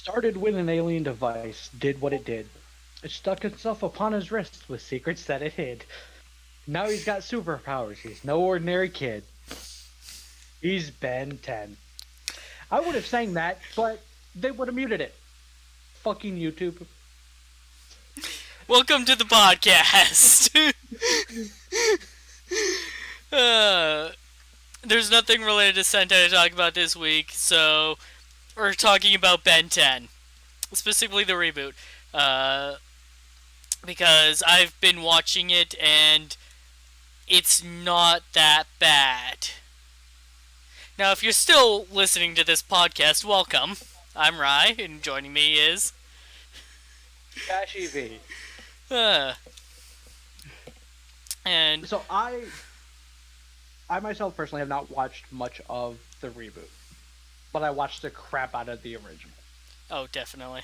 Started when an alien device did what it did. It stuck itself upon his wrist with secrets that it hid. Now he's got superpowers. He's no ordinary kid. He's Ben 10. I would have sang that, but they would have muted it. Fucking YouTube. Welcome to the podcast. There's nothing related to Sentai to talk about this week, so we're talking about Ben 10, specifically the reboot, because I've been watching it and it's not that bad. Now, if you're still listening to this podcast, welcome. I'm Rai, and joining me is Dash EV. And So I myself personally have not watched much of the reboot, but I watched the crap out of the original. oh, definitely.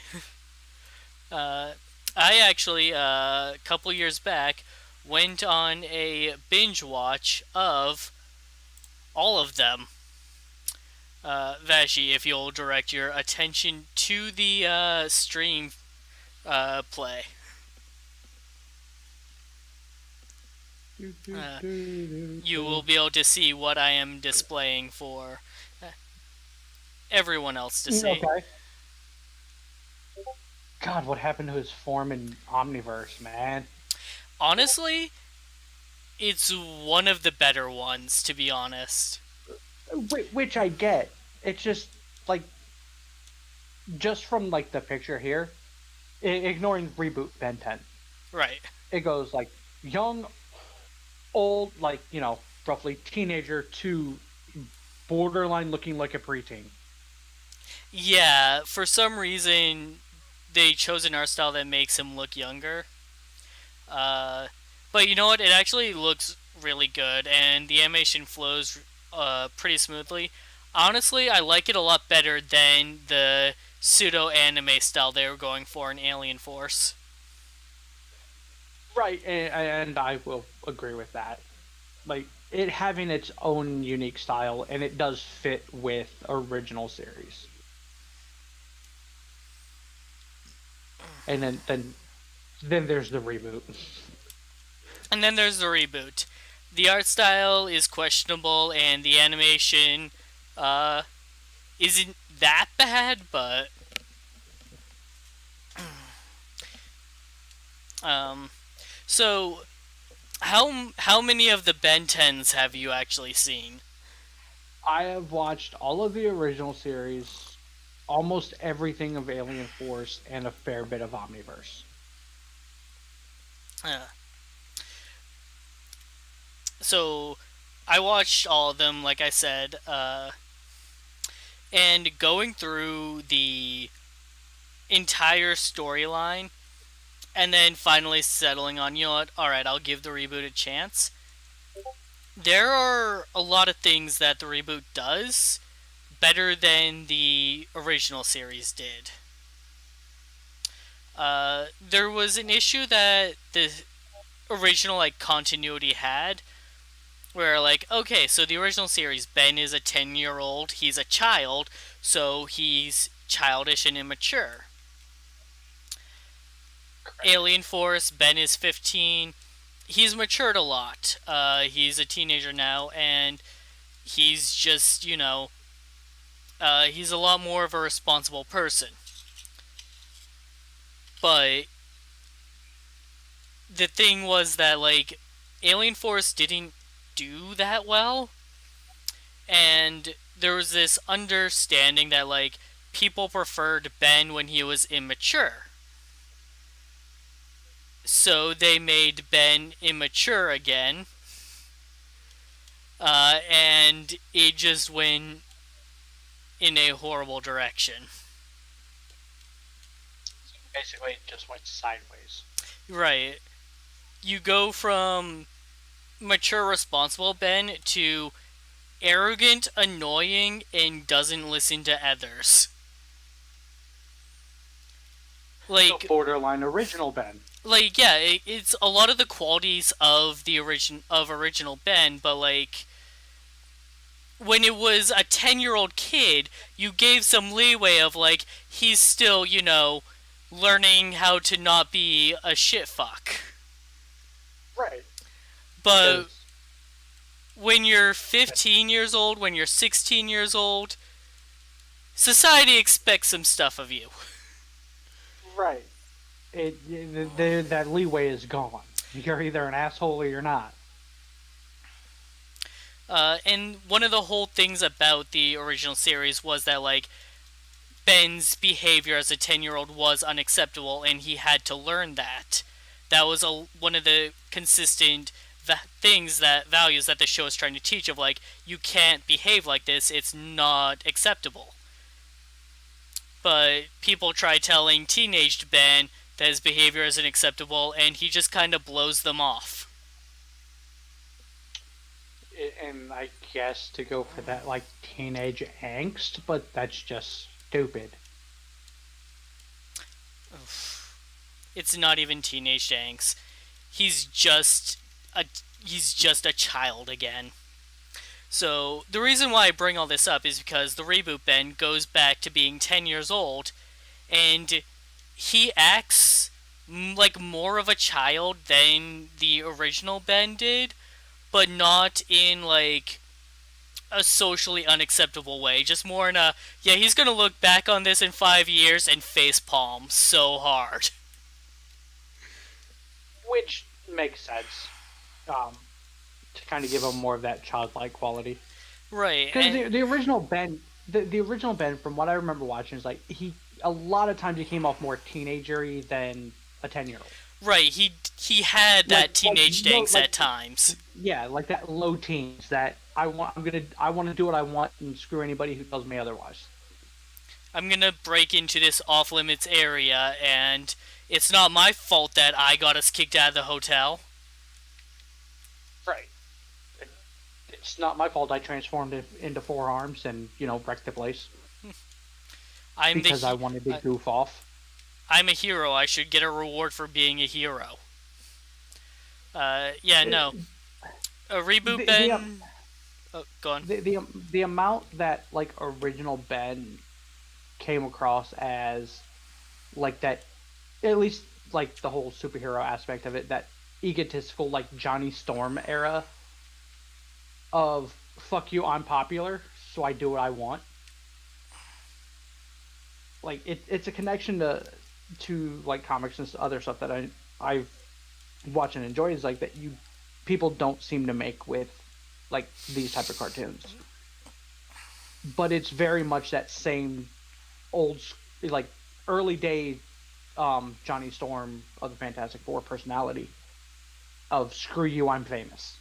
I actually, a couple years back, went on a binge watch of all of them. Vashi, if you'll direct your attention to the stream play. You will be able to see what I am displaying for everyone else to see. Okay. God, what happened to his form in Omniverse, man? Honestly, it's one of the better ones, to be honest. Which I get. It's just, like, just from, like, the picture here, ignoring Reboot Ben 10, Right. it goes, like, young, old, like, roughly teenager to borderline looking like a preteen. Yeah, for some reason, they chose an art style that makes him look younger. But you know what? It actually looks really good, and the animation flows pretty smoothly. Honestly, I like it a lot better than the pseudo-anime style they were going for in Alien Force. Right, and I will agree with that. Like, it having its own unique style, and it does fit with original series. And then there's the reboot. And then there's the reboot. The art style is questionable, and the animation isn't that bad, but so how many of the Ben 10s have you actually seen? I have watched all of the original series, almost everything of Alien Force, and a fair bit of Omniverse. So I watched all of them, like I said, and going through the entire storyline, and then finally settling on, you know what, alright, I'll give the reboot a chance. There are a lot of things that the reboot does better than the original series did. There was an issue that the original, like, continuity had, where, like, okay, so the original series, Ben is a 10-year-old, he's a child, so he's childish and immature. Correct. Alien Force, Ben is 15, he's matured a lot. He's a teenager now, and he's just, he's a lot more of a responsible person. But the thing was that, like, Alien Force didn't do that well, and there was this understanding that, like, people preferred Ben when he was immature. So they made Ben immature again, and it just went in a horrible direction. Basically, it just went sideways. Right. You go from mature, responsible Ben to arrogant, annoying, and doesn't listen to others. Like, So borderline original Ben. like, yeah, it's a lot of the qualities of the original Ben, but, like, when it was a 10-year-old kid, you gave some leeway of like he's still, learning how to not be a shit fuck. Right. But Because when you're 15 years old, when you're 16 years old, society expects some stuff of you. right, that leeway is gone. You're either an asshole or you're not. And one of the whole things about the original series was that, like, Ben's behavior as a 10-year-old was unacceptable, and he had to learn that. That was one of the consistent values that the show is trying to teach of, like, you can't behave like this, it's not acceptable. But people try telling teenaged Ben that his behavior isn't acceptable, and he just kind of blows them off. And I guess to go for that like teenage angst, but that's just stupid. It's not even teenage angst. He's just a he's just a child again. So the reason why I bring all this up is because the reboot Ben goes back to being 10 years old, and he acts like more of a child than the original Ben did, but not in like a socially unacceptable way. Just more in a, yeah, he's gonna look back on this in 5 years and face palm so hard. Which makes sense. Um, to kind of give him more of that childlike quality. Right, Because and the original Ben, the original Ben, from what I remember watching, is like he a lot of times he came off more teenagery than a 10-year-old. right, he had that teenage angst Like at times. yeah, like that low teens that I want to do what I want and screw anybody who tells me otherwise. I'm gonna break into this off limits area, and it's not my fault that I got us kicked out of the hotel. Right. It's not my fault I transformed it into four arms and wrecked the place I'm because I the wanted to goof off. I'm a hero. I should get a reward for being a hero. Yeah, no. A reboot The Ben. Oh, go on. the amount that like original Ben came across as like that, at least like the whole superhero aspect of it, that egotistical like Johnny Storm era of fuck you, I'm popular, so I do what I want. Like it's a connection to like comics and other stuff that I watch and enjoy, is like that you people don't seem to make with like these type of cartoons. But it's very much that same old like early day Johnny Storm of the Fantastic Four personality of screw you, I'm famous.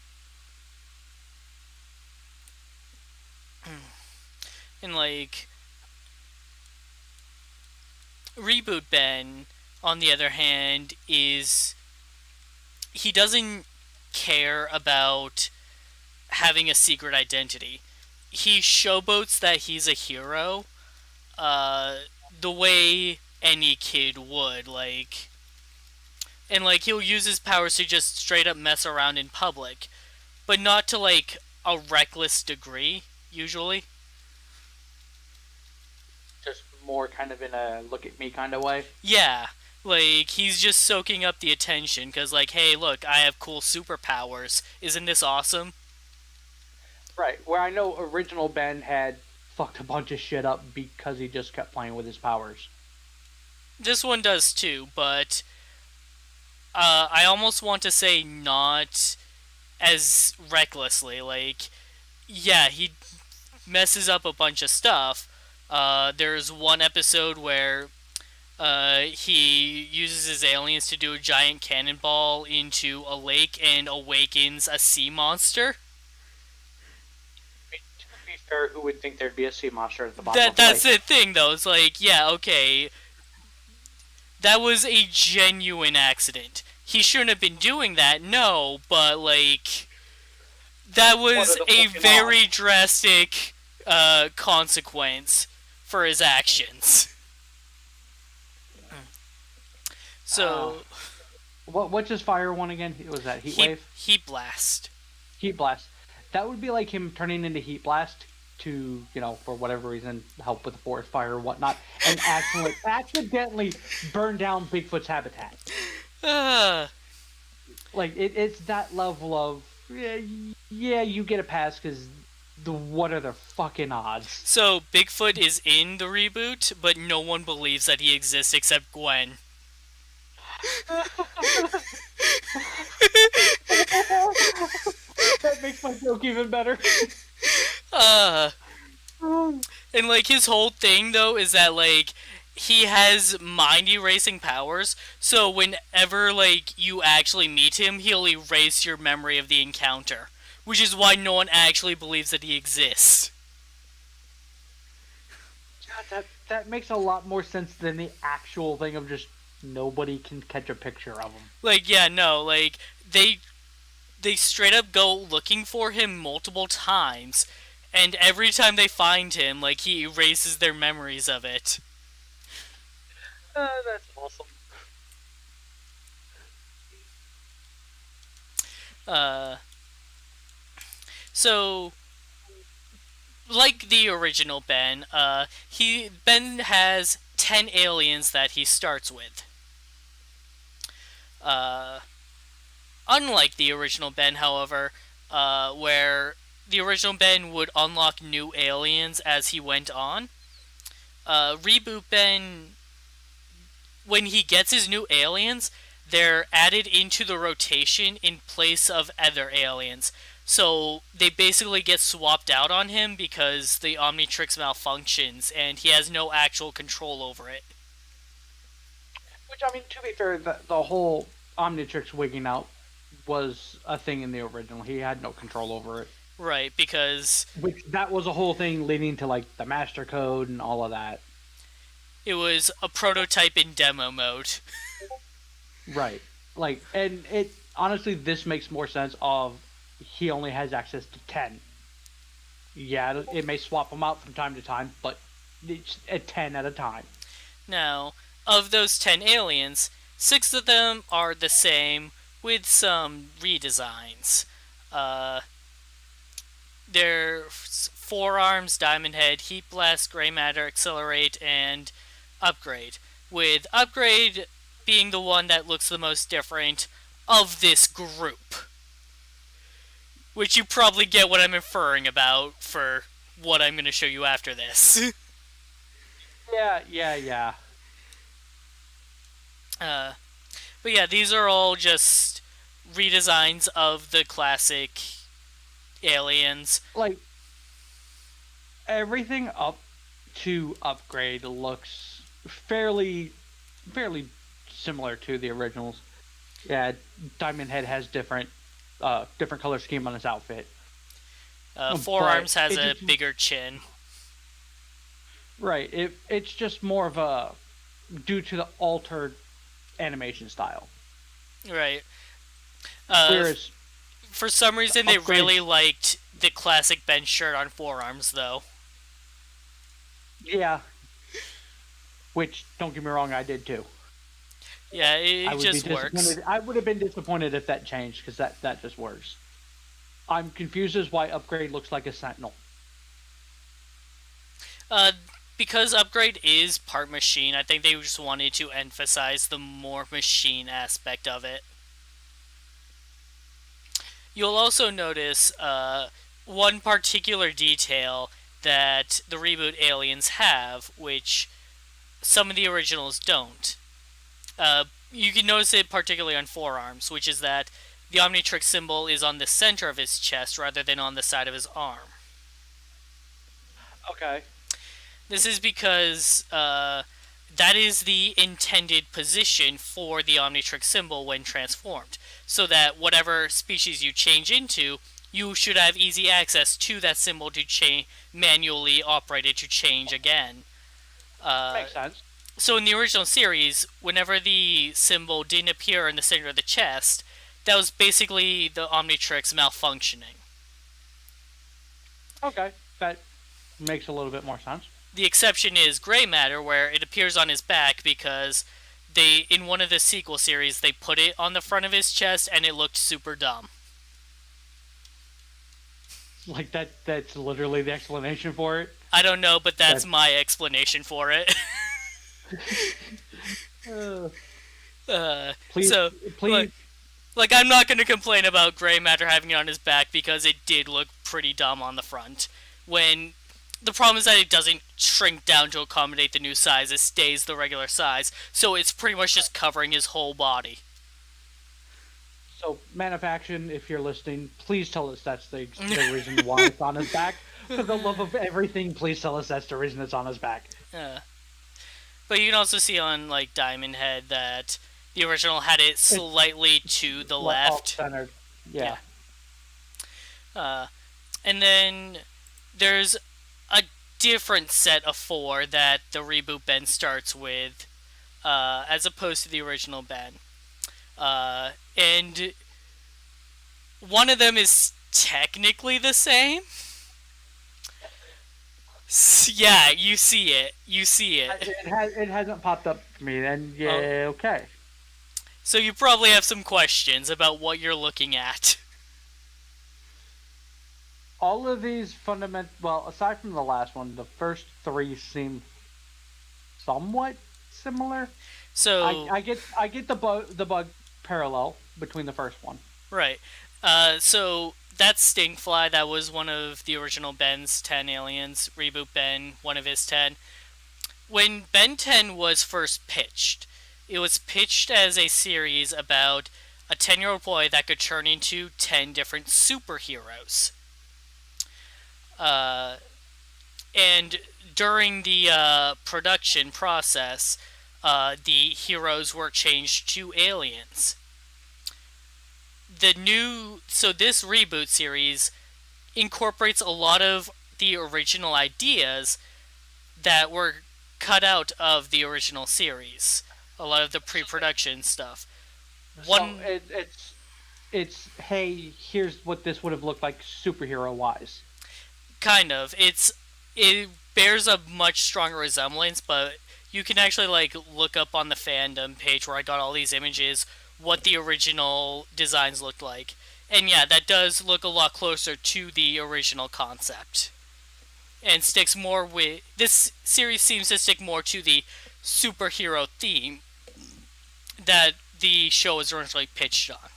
And like reboot Ben, on the other hand, is he doesn't care about having a secret identity. He showboats that he's a hero, uh, the way any kid would, like, and like he'll use his powers to just straight up mess around in public, but not to like a reckless degree. Usually, Just more kind of in a look at me kind of way. yeah. Like, he's just soaking up the attention, because, like, hey, look, I have cool superpowers. Isn't this awesome? Right. Where I know original Ben had fucked a bunch of shit up because he just kept playing with his powers. This one does too, but I almost want to say not as recklessly. Like, yeah, he messes up a bunch of stuff. There's one episode where he uses his aliens to do a giant cannonball into a lake and awakens a sea monster. To be fair, who would think there'd be a sea monster at the bottom of the That's lake? the thing, though. It's like, yeah, okay, that was a genuine accident. He shouldn't have been doing that, no, but like that was a very drastic consequence for his actions. So What's his fire one again? Was that heat wave? heat blast. Heat blast. That would be like him turning into Heat Blast to, for whatever reason, help with the forest fire or whatnot, and accidentally burn down Bigfoot's habitat. Uh, Like it's that level of yeah, you get a pass because what are the fucking odds? so Bigfoot is in the reboot, but no one believes that he exists except Gwen. That makes my joke even better. Uh, and like his whole thing though is that like he has mind erasing powers, so whenever like you actually meet him, he'll erase your memory of the encounter, which is why no one actually believes that he exists. God, that makes a lot more sense than the actual thing of just nobody can catch a picture of him. Like yeah, no, like they straight up go looking for him multiple times, and every time they find him, like he erases their memories of it. That's awesome. Uh, so like the original Ben, Ben has 10 aliens that he starts with. Uh, Unlike the original Ben, however, where the original Ben would unlock new aliens as he went on, Reboot Ben, when he gets his new aliens, they're added into the rotation in place of other aliens. So they basically get swapped out on him because the Omnitrix malfunctions and he has no actual control over it. Which, I mean, to be fair, the whole Omnitrix wigging out was a thing in the original. He had no control over it. Right, because Which, that was a whole thing leading to, like, the master code and all of that. it was a prototype in demo mode. Right. Like, and it, honestly, this makes more sense of he only has access to 10. Yeah, it may swap them out from time to time, but it's at 10 at a time. Now, of those 10 aliens, 6 of them are the same with some redesigns. Their Forearms, Diamond Head, Heat Blast, Gray Matter, Accelerate, and Upgrade. With Upgrade being the one that looks the most different of this group. Which you probably get what I'm inferring about for what I'm going to show you after this. Yeah. But yeah, these are all just redesigns of the classic aliens. Like, everything up to Upgrade looks fairly similar to the originals. Yeah, Diamond Head has different color scheme on his outfit. Forearms has a bigger chin. Right. It's just more of a due to the altered animation style. Right. Whereas for some reason they really liked the classic Ben shirt on Forearms, though. Yeah. Which, don't get me wrong, I did too. Yeah, it just works. I would have been disappointed if that changed, because that just works. I'm confused as why Upgrade looks like a Sentinel. Because Upgrade is part machine, I think they just wanted to emphasize the more machine aspect of it. You'll also notice one particular detail that the reboot aliens have, which some of the originals don't. You can notice it particularly on Forearms, which is that the Omnitrix symbol is on the center of his chest rather than on the side of his arm. Okay. This is because that is the intended position for the Omnitrix symbol when transformed, so that whatever species you change into, you should have easy access to that symbol to manually operate it to change again. Makes sense. So in the original series, whenever the symbol didn't appear in the center of the chest, that was basically the Omnitrix malfunctioning. Okay, that makes a little bit more sense. The exception is Gray Matter, where it appears on his back because in one of the sequel series, they put it on the front of his chest and it looked super dumb. Like that's literally the explanation for it. I don't know, but that's That my explanation for it. uh, uh, please so, like, please I'm not going to complain about Gray Matter having it on his back because it did look pretty dumb on the front. When the problem is that it doesn't shrink down to accommodate the new size; it stays the regular size, so it's pretty much just covering his whole body. so Man of Action, if you're listening, please tell us that's the reason why it's on his back. For the love of everything, please tell us that's the reason it's on his back. Uh, but you can also see on like Diamond Head that the original had it slightly to the Off left. centered. Yeah. Uh, and then there's a different set of four that the reboot Ben starts with, as opposed to the original Ben. And one of them is technically the same. Yeah, you see it. You see it. It hasn't popped up to me. Then yeah, okay. So you probably have some questions about what you're looking at. All of these well, aside from the last one, the first three seem somewhat similar. So I get the bug parallel between the first one. right. So that's Stingfly. That was one of the original Ben's 10 aliens. Reboot Ben, one of his 10. When Ben 10 was first pitched, it was pitched as a series about a 10-year-old boy that could turn into 10 different superheroes. And during the production process, the heroes were changed to aliens. So this reboot series incorporates a lot of the original ideas that were cut out of the original series. A lot of the pre-production stuff. So it's hey, here's what this would have looked like superhero wise. Kind of. It bears a much stronger resemblance, but you can actually like look up on the fandom page where I got all these images what the original designs looked like. And yeah, that does look a lot closer to the original concept. And sticks more with this series seems to stick more to the superhero theme that the show was originally pitched on.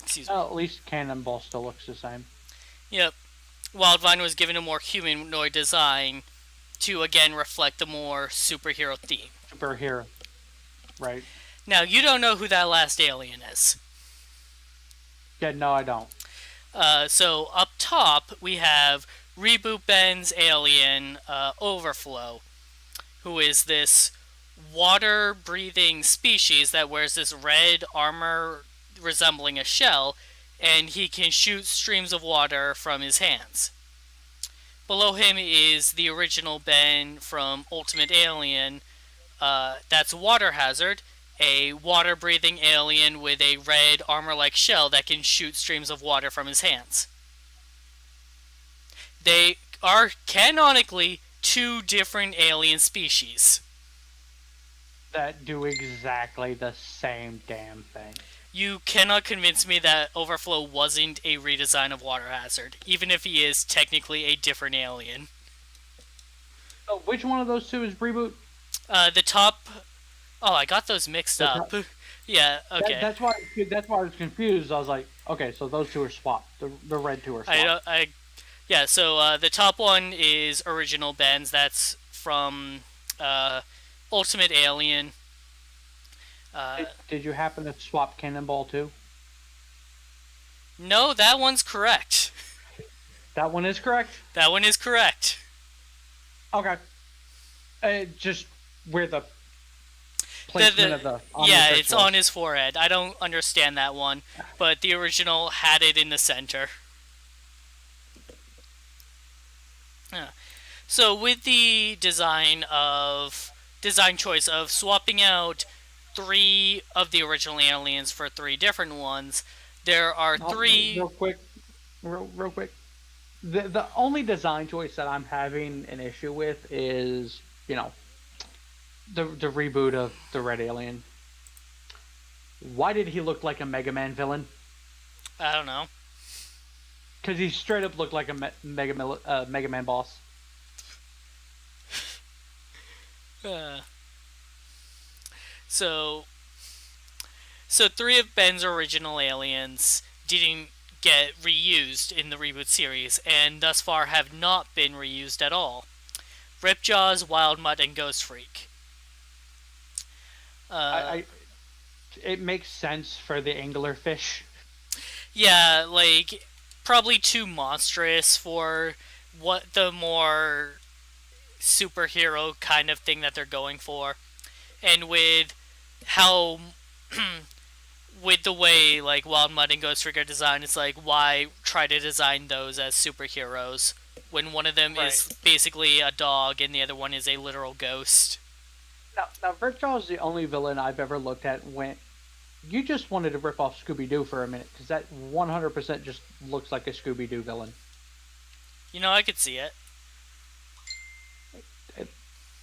Excuse me. Well, at least Cannonball still looks the same. Yep. Wildvine was given a more humanoid design to again reflect the more superhero theme. Superhero. Right. Now, you don't know who that last alien is. Yeah, no, I don't. So, up top, we have Reboot Ben's alien, Overflow, who is this water-breathing species that wears this red armor resembling a shell, and he can shoot streams of water from his hands. Below him is the original Ben from Ultimate Alien, that's Water Hazard, a water-breathing alien with a red armor-like shell that can shoot streams of water from his hands. They are canonically two different alien species. That do exactly the same damn thing. You cannot convince me that Overflow wasn't a redesign of Water Hazard, even if he is technically a different alien. So which one of those two is Reboot? The top... Oh, I got those mixed up. Yeah, okay. That's why I was confused. I was like, okay, so those two are swapped. The red two are swapped. Yeah, so the top one is original Ben's. That's from Ultimate Alien. Did you happen to swap Cannonball too? No, that one's correct. That one is correct? That one is correct. Okay. Just where the placement of the... Yeah, it's on his forehead. I don't understand that one, but the original had it in the center. Yeah. So with the design choice of swapping out 3 of the original aliens for 3 different ones, there are 3... Real quick. The only design choice that I'm having an issue with is, the reboot of the Red Alien. Why did he look like a Mega Man villain? I don't know. Because he straight up looked like a Mega Man boss. Uh, so, so three of Ben's original aliens didn't get reused in the reboot series, and thus far have not been reused at all. Ripjaws, Wild Mutt, and Ghost Freak. I it makes sense for the anglerfish. Yeah, like probably too monstrous for what the more superhero kind of thing that they're going for, and with how with the way like Wild Mud and Ghost Freak are designed, it's like why try to design those as superheroes when one of them is basically a dog and the other one is a literal ghost. Now Virtual is the only villain I've ever looked at when you just wanted to rip off Scooby Doo for a minute because that 100% just looks like a Scooby Doo villain. You know, I could see it. It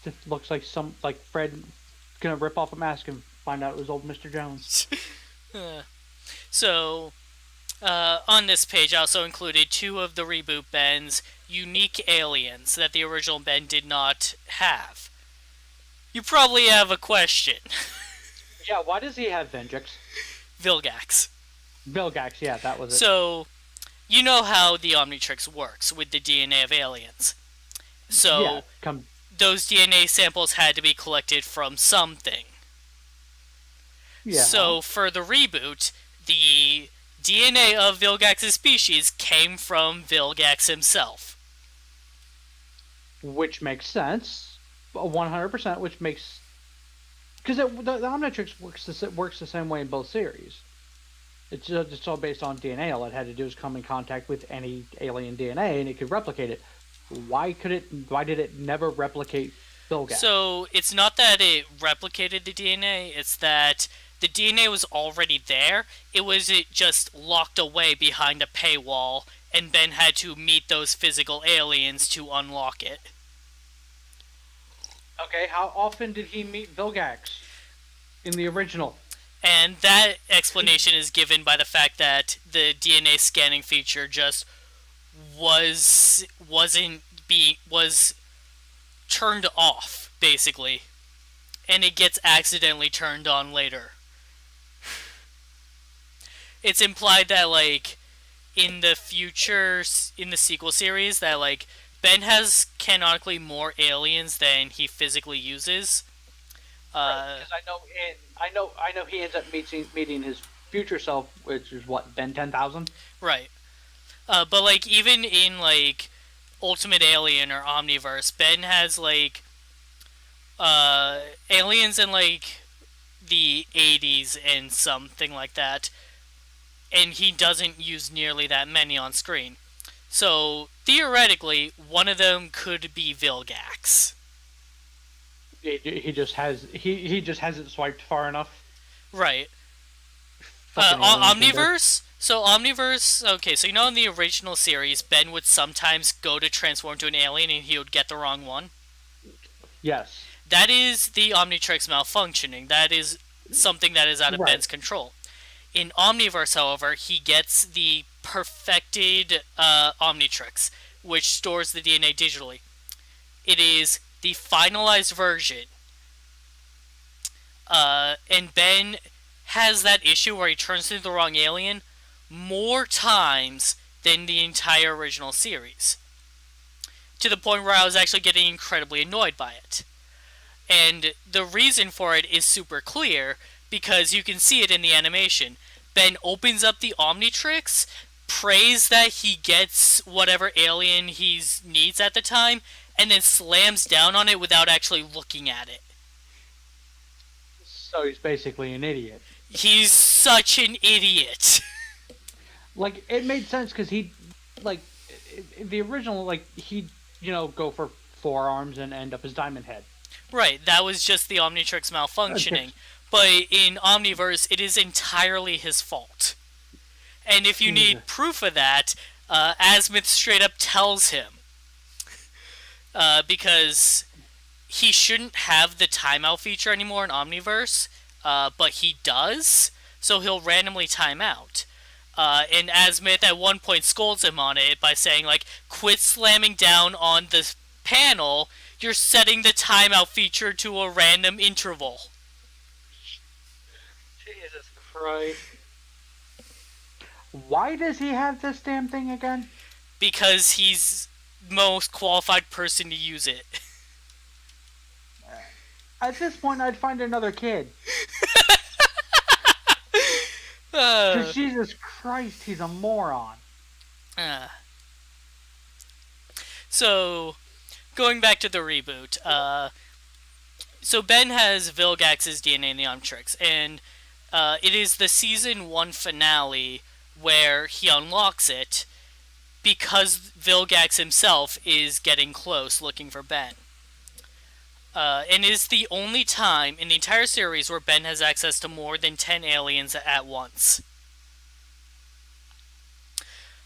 just looks like Fred gonna rip off a mask and find out it was old Mr. Jones. So, on this page, I also included two of the reboot Ben's unique aliens that the original Ben did not have. You probably have a question. Yeah, why does he have Venjix? Vilgax. Vilgax, yeah, that was it. So, you know how the Omnitrix works with the DNA of aliens. So, yeah, those DNA samples had to be collected from something. Yeah. So, for the reboot, the DNA of Vilgax's species came from Vilgax himself. Which makes sense. 100%, which makes... Because the Omnitrix works the same way in both series. It's all based on DNA. All it had to do is come in contact with any alien DNA, and it could replicate it. Why did it never replicate Vilgax? So, it's not that it replicated the DNA, it's that the DNA was already there. It just locked away behind a paywall, and Ben had to meet those physical aliens to unlock it. Okay, how often did he meet Vilgax in the original? And that explanation is given by the fact that the DNA scanning feature just was turned off, basically. And it gets accidentally turned on later. It's implied that, like, in the future, in the sequel series, that, like, Ben has canonically more aliens than he physically uses. Because I know he ends up meeting his future self, which is what, Ben 10,000? Right. But like even in like Ultimate Alien or Omniverse, Ben has like aliens in like the 80s and something like that, and he doesn't use nearly that many on screen. So theoretically, one of them could be Vilgax. He just hasn't swiped far enough. Right. Omniverse? So Omniverse, okay, so you know in the original series, Ben would sometimes go to transform to an alien and he would get the wrong one? Yes. That is the Omnitrix malfunctioning. That is something that is out of Ben's control. In Omniverse, however, he gets the perfected Omnitrix, which stores the DNA digitally. It is the finalized version. And Ben has that issue where he turns into the wrong alien more times than the entire original series. To the point where I was actually getting incredibly annoyed by it. And the reason for it is super clear, because you can see it in the animation. Ben opens up the Omnitrix, prays that he gets whatever alien he needs at the time, and then slams down on it without actually looking at it. So he's basically an idiot. He's such an idiot. Like, it made sense because he, like, the original, like, he'd, go for forearms and end up as Diamond Head. Right, that was just the Omnitrix malfunctioning. But in Omniverse, it is entirely his fault. And if you need proof of that, Azimuth straight up tells him. Because he shouldn't have the timeout feature anymore in Omniverse, but he does, so he'll randomly time out. And Azimuth at one point scolds him on it by saying, like, quit slamming down on the panel, you're setting the timeout feature to a random interval. Jesus Christ. Why does he have this damn thing again? Because he's most qualified person to use it. At this point, I'd find another kid. Because Jesus Christ, he's a moron. So, going back to the reboot, so Ben has Vilgax's DNA in the Omnitrix, and it is the season 1 finale where he unlocks it because Vilgax himself is getting close looking for Ben. And is the only time in the entire series where Ben has access to more than 10 aliens at once.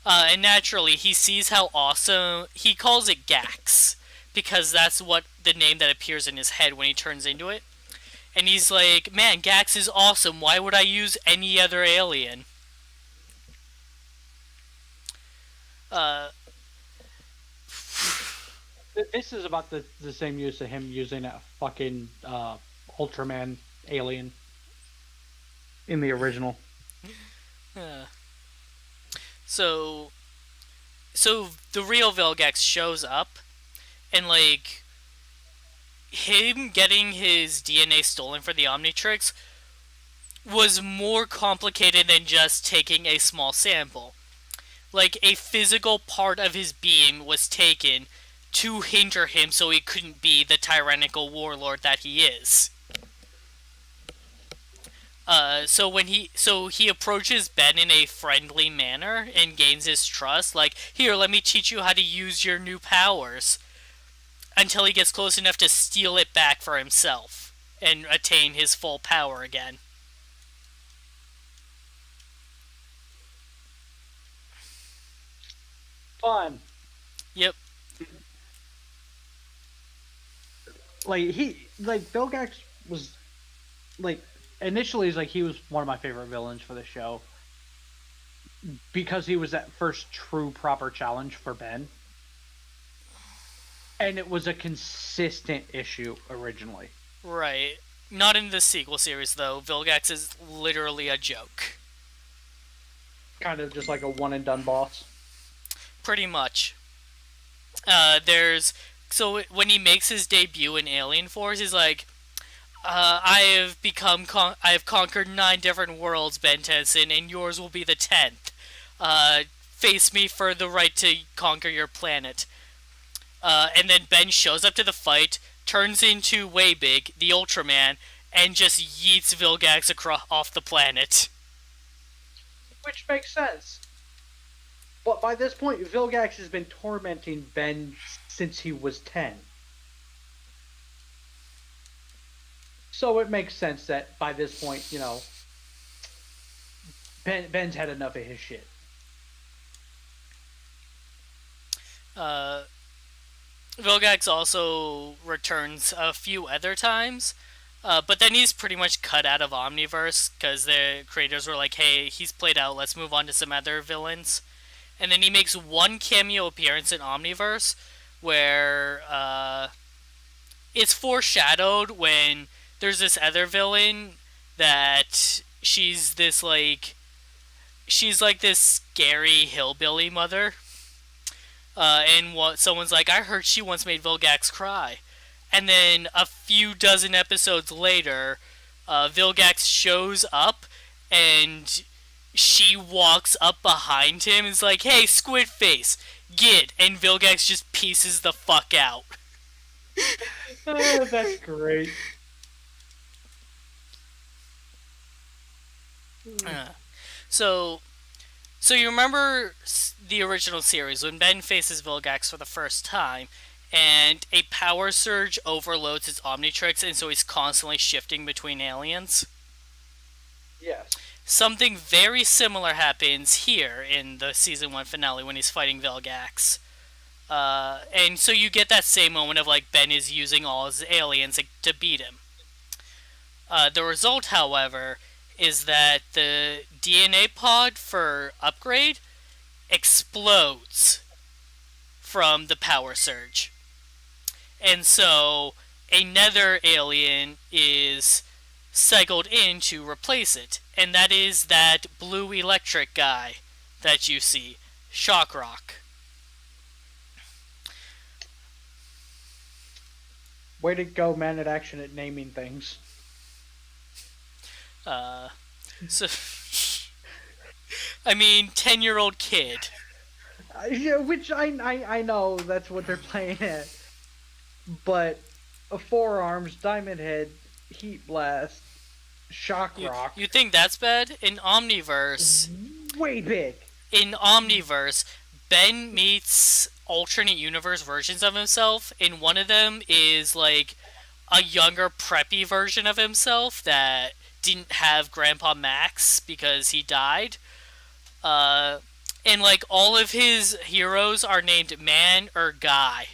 And naturally, he sees how awesome... He calls it Gax, because that's what the name that appears in his head when he turns into it. And he's like, man, Gax is awesome. Why would I use any other alien? This is about the same use of him using a fucking Ultraman alien in the original. So the real Vilgax shows up, and like him getting his DNA stolen for the Omnitrix was more complicated than just taking a small sample. Like, a physical part of his being was taken to hinder him so he couldn't be the tyrannical warlord that he is. So he approaches Ben in a friendly manner and gains his trust. Like, here, let me teach you how to use your new powers. Until he gets close enough to steal it back for himself and attain his full power again. Fun. Yep. Like, Vilgax was, like, initially, he was one of my favorite villains for the show. Because he was that first true, proper challenge for Ben. And it was a consistent issue originally. Right. Not in the sequel series, though. Vilgax is literally a joke. Kind of just like a one-and-done boss. Pretty much. So when he makes his debut in Alien Force, he's like, I have conquered 9 different worlds, Ben Tennyson, and yours will be the 10th. Face me for the right to conquer your planet. And then Ben shows up to the fight, turns into Waybig, the Ultraman, and just yeets Vilgax off the planet. Which makes sense. But by this point, Vilgax has been tormenting Ben since he was 10. So it makes sense that by this point, Ben's had enough of his shit. Vilgax also returns a few other times, but then he's pretty much cut out of Omniverse because the creators were like, hey, he's played out, let's move on to some other villains. And then he makes one cameo appearance in Omniverse where it's foreshadowed when there's this other villain that she's like this scary hillbilly mother. And someone's like, I heard she once made Vilgax cry. And then a few dozen episodes later, Vilgax shows up, and she walks up behind him and is like, hey, Squid Face, get. And Vilgax just pieces the fuck out. Oh, that's great. So you remember the original series when Ben faces Vilgax for the first time, and a power surge overloads his Omnitrix, and so he's constantly shifting between aliens? Yes. Something very similar happens here in the Season 1 finale when he's fighting Vilgax. And so you get that same moment of, like, Ben is using all his aliens to beat him. The result, however, is that the DNA pod for upgrade explodes from the power surge. And so another alien is cycled in to replace it. And that is that blue electric guy that you see, Shockrock. Way to go, man at action at naming things. So, I mean, 10-year-old kid. Yeah, which I know that's what they're playing at. But forearms, diamond head, heat blast, shock rock. You think that's bad? In Omniverse, Way big. Ben meets alternate universe versions of himself, and one of them is like a younger, preppy version of himself that didn't have Grandpa Max because he died. And like all of his heroes are named man or guy.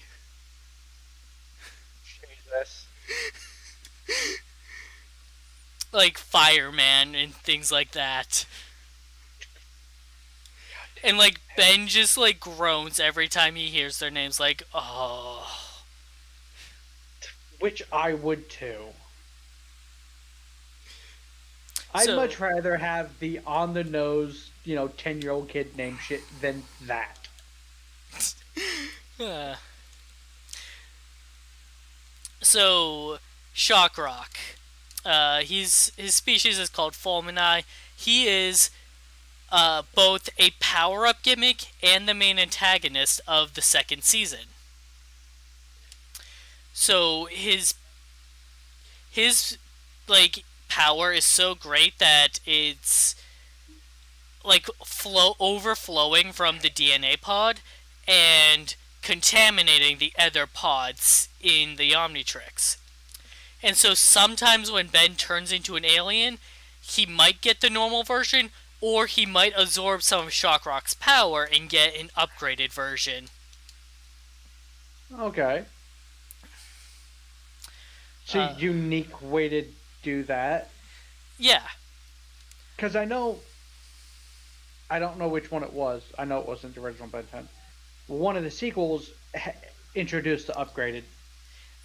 Jesus. Like fireman and things like that. And like Ben just like groans every time he hears their names, like, oh. Which I would too. I'd much rather have the on the nose, 10-year-old kid name shit than that. So, Shockrock. His species is called Fulmini. He is both a power-up gimmick and the main antagonist of the second season. So his like power is so great that it's like overflowing from the DNA pod and contaminating the other pods in the Omnitrix. And so sometimes when Ben turns into an alien, he might get the normal version, or he might absorb some of Shockrock's power and get an upgraded version. Okay. It's a unique way to do that. Yeah. Because I don't know which one it was. I know it wasn't the original Ben 10. One of the sequels introduced the upgraded.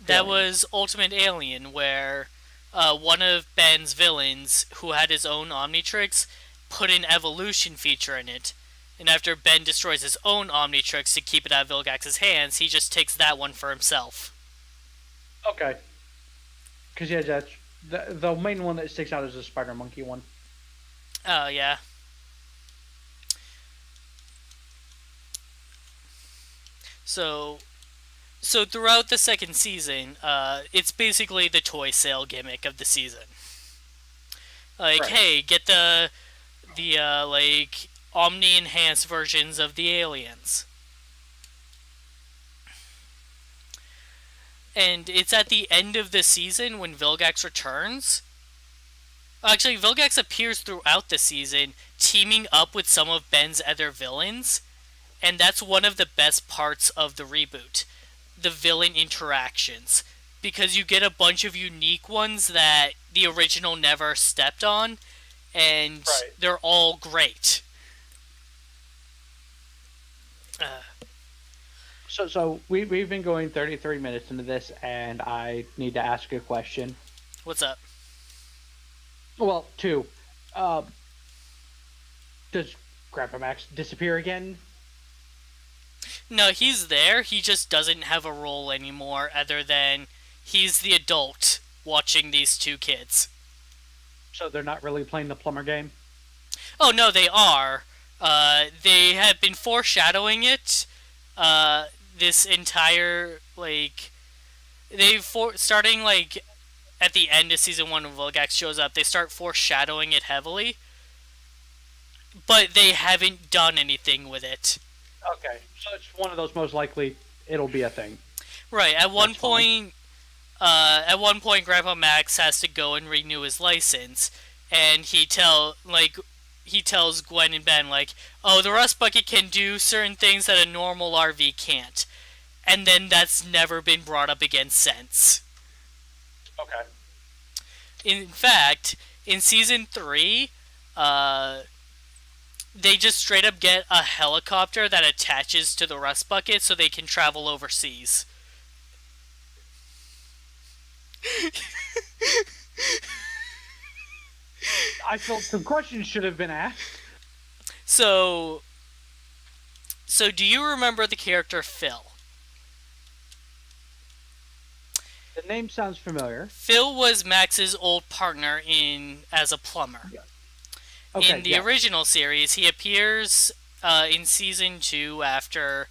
That was Ultimate Alien, where one of Ben's villains, who had his own Omnitrix, put an evolution feature in it. And after Ben destroys his own Omnitrix to keep it out of Vilgax's hands, he just takes that one for himself. Okay. Because, yeah, that's the main one that sticks out is the Spider Monkey one. Oh, yeah. So throughout the second season, it's basically the toy sale gimmick of the season. Like, right. Hey, get the like Omni enhanced versions of the aliens. And it's at the end of the season when Vilgax returns. Actually, Vilgax appears throughout the season, teaming up with some of Ben's other villains. And that's one of the best parts of the reboot. The villain interactions. Because you get a bunch of unique ones that the original never stepped on. And right. They're all great. So we've been going 33 minutes into this, and I need to ask a question. What's up? Well, two. Does Grandpa Max disappear again? No, he's there. He just doesn't have a role anymore, other than he's the adult watching these two kids. So they're not really playing the plumber game? Oh, no, they are. They have been foreshadowing it. This entire, like... starting, like, at the end of Season 1 when Vilgax shows up, they start foreshadowing it heavily. But they haven't done anything with it. Okay, so it's one of those most likely it'll be a thing. Right, at one point, Grandpa Max has to go and renew his license, and he tells Gwen and Ben, like, oh, the Rust Bucket can do certain things that a normal RV can't. And then that's never been brought up again since. Okay. In fact, in Season 3, they just straight up get a helicopter that attaches to the rust bucket so they can travel overseas. I felt some questions should have been asked. So, so do you remember the character Phil? The name sounds familiar. Phil was Max's old partner as a plumber. Yeah. Okay, In the original series, he appears in season 2 after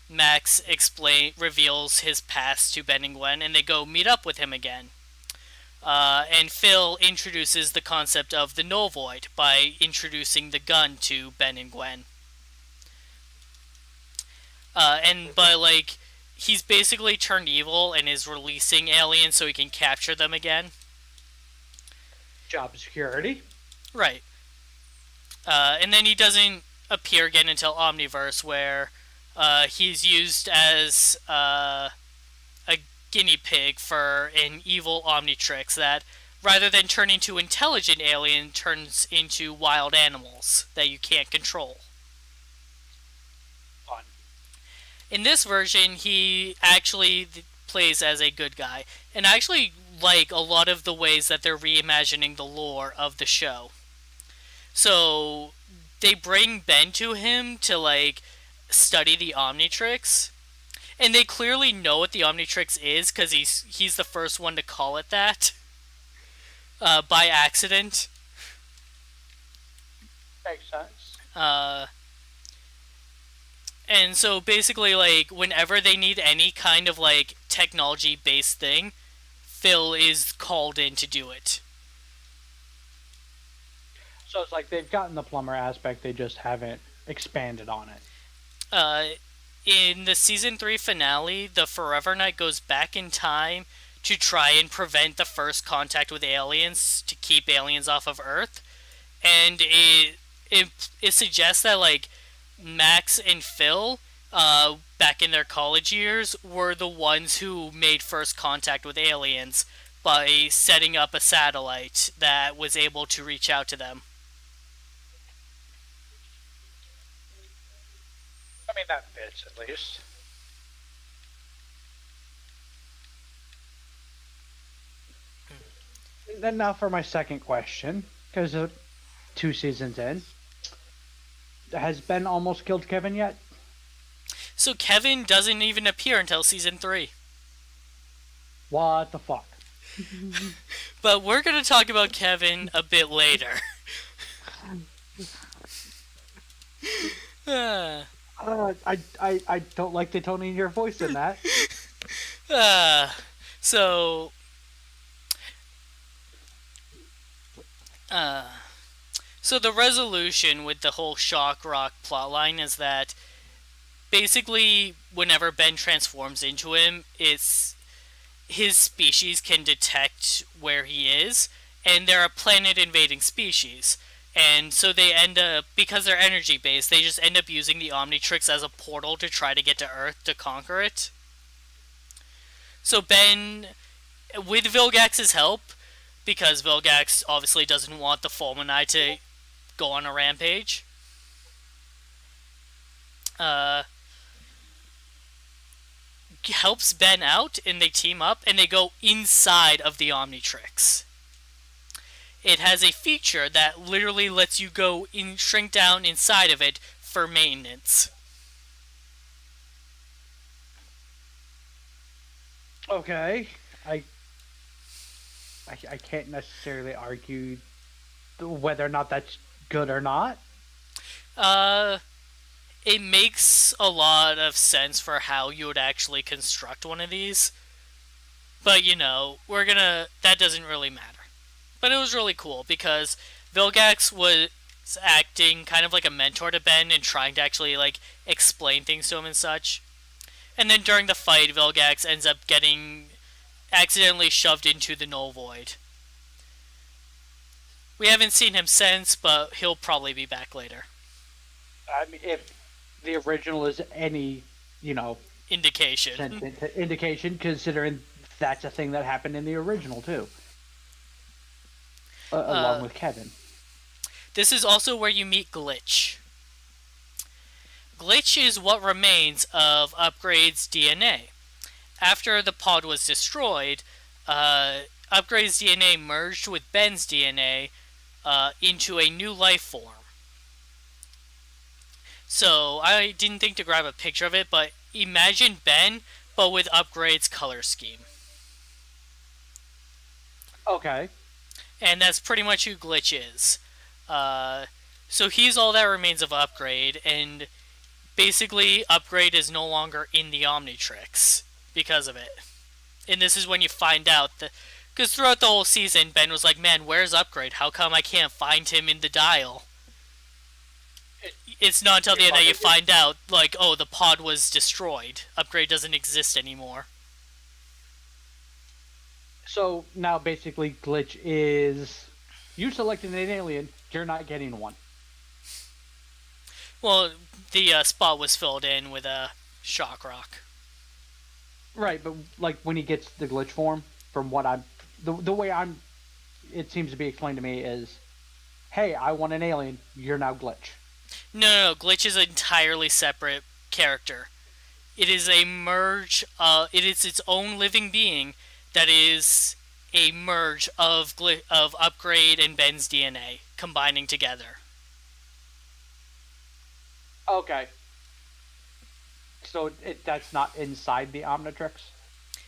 Max reveals his past to Ben and Gwen, and they go meet up with him again. And Phil introduces the concept of the null void by introducing the gun to Ben and Gwen. But he's basically turned evil and is releasing aliens so he can capture them again. Job security. Right. And then he doesn't appear again until Omniverse, where he's used as a guinea pig for an evil Omnitrix that, rather than turn into intelligent alien, turns into wild animals that you can't control. Fun. In this version, he actually plays as a good guy, and I actually like a lot of the ways that they're reimagining the lore of the show. So they bring Ben to him to study the Omnitrix, and they clearly know what the Omnitrix is because he's the first one to call it that by accident. Makes sense. And so basically, whenever they need any kind of technology-based thing, Phil is called in to do it. So it's like they've gotten the plumber aspect, they just haven't expanded on it. In the season 3 finale, the Forever Knight goes back in time to try and prevent the first contact with aliens to keep aliens off of Earth, and it suggests that Max and Phil, back in their college years, were the ones who made first contact with aliens by setting up a satellite that was able to reach out to them. I mean, that fits at least. Then now for my second question, because 2 seasons in, has Ben almost killed Kevin yet? So Kevin doesn't even appear until season 3. What the fuck? But we're going to talk about Kevin a bit later. I don't like the tone in your voice in that. So the resolution with the whole Shock Rock plotline is that basically whenever Ben transforms into him, his species can detect where he is, and they're a planet-invading species. And so they end up, because they're energy-based, they just end up using the Omnitrix as a portal to try to get to Earth to conquer it. So Ben, with Vilgax's help, because Vilgax obviously doesn't want the Fulminite to go on a rampage, helps Ben out, and they team up, and they go inside of the Omnitrix. It has a feature that literally lets you shrink down inside of it for maintenance. Okay, I can't necessarily argue whether or not that's good or not. It makes a lot of sense for how you would actually construct one of these. But, that doesn't really matter. But it was really cool because Vilgax was acting kind of like a mentor to Ben and trying to actually, explain things to him and such. And then during the fight, Vilgax ends up getting accidentally shoved into the null void. We haven't seen him since, but he'll probably be back later. I mean, if the original is any, indication, considering that's a thing that happened in the original too, along with Kevin. This is also where you meet Glitch. Glitch is what remains of Upgrade's DNA. After the pod was destroyed, Upgrade's DNA merged with Ben's DNA into a new life form. So I didn't think to grab a picture of it, but imagine Ben, but with Upgrade's color scheme. Okay. And that's pretty much who Glitch is. So he's all that remains of Upgrade, and basically Upgrade is no longer in the Omnitrix because of it. And this is when you find out that, because throughout the whole season, Ben was like, "Man, where's Upgrade? How come I can't find him in the dial?" It's not until the end that you find out, like, oh, the pod was destroyed. Upgrade doesn't exist anymore. So now basically Glitch is you selected an alien, you're not getting one. Well, the spot was filled in with a shock rock. Right, but like when he gets the Glitch form, from what I'm the way I'm it seems to be explained to me is, hey, I want an alien, you're now Glitch. No, Glitch is an entirely separate character. It is a merge. It is its own living being that is a merge of Upgrade and Ben's DNA combining together. Okay. So that's not inside the Omnitrix?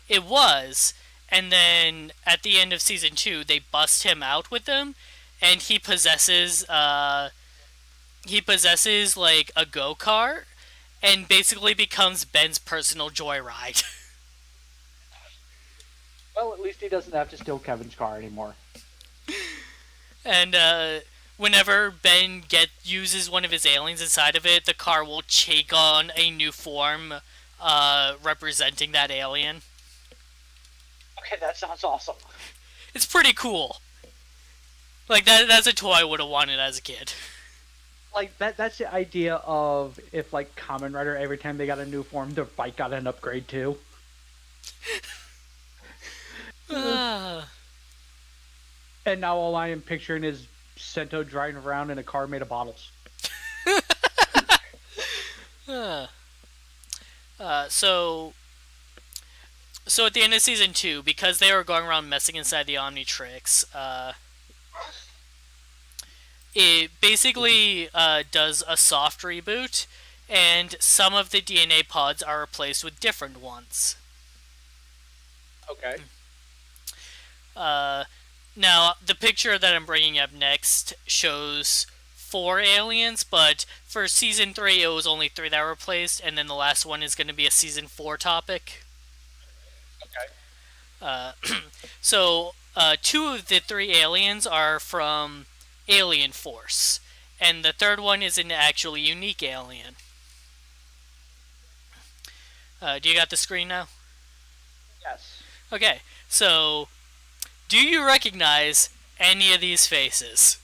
It was, and then at the end of season 2, they bust him out with them, and he possesses like a go-kart, and basically becomes Ben's personal joyride. Well, at least he doesn't have to steal Kevin's car anymore. And whenever Ben uses one of his aliens inside of it, the car will take on a new form representing that alien. Okay, that sounds awesome. It's pretty cool. Like, that's a toy I would have wanted as a kid. Like, that's the idea of if, like, Kamen Rider, every time they got a new form, their bike got an upgrade too. And now all I am picturing is Sento driving around in a car made of bottles. So at the end of season 2, because they were going around messing inside the Omnitrix, it basically does a soft reboot, and some of the DNA pods are replaced with different ones. Okay. Now, the picture that I'm bringing up next shows 4 aliens, but for season 3 it was only 3 that were replaced, and then the last one is going to be a season 4 topic. Okay. So 2 of the 3 aliens are from Alien Force, and the third one is an actually unique alien. Do you got the screen now? Yes. Okay, so do you recognize any of these faces?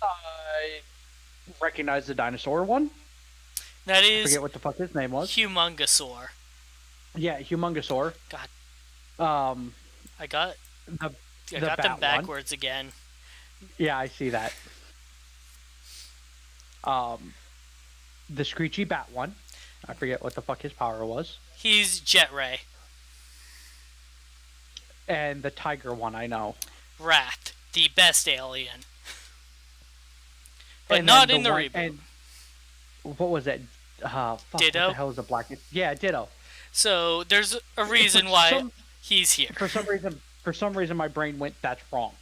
I recognize the dinosaur one. That I is forget what the fuck his name was. Humongosaur. Yeah, Humongosaur. God. I got them backwards one. Again. Yeah, I see that. The Screechy Bat one. I forget what the fuck his power was. He's Jet Ray. And the Tiger one, I know. Wrath, the best alien. But and not in the reboot. And what was that? Fuck, Ditto? What the hell is a black? Yeah, Ditto. So there's a reason why he's here. For some reason, my brain went, that's wrong.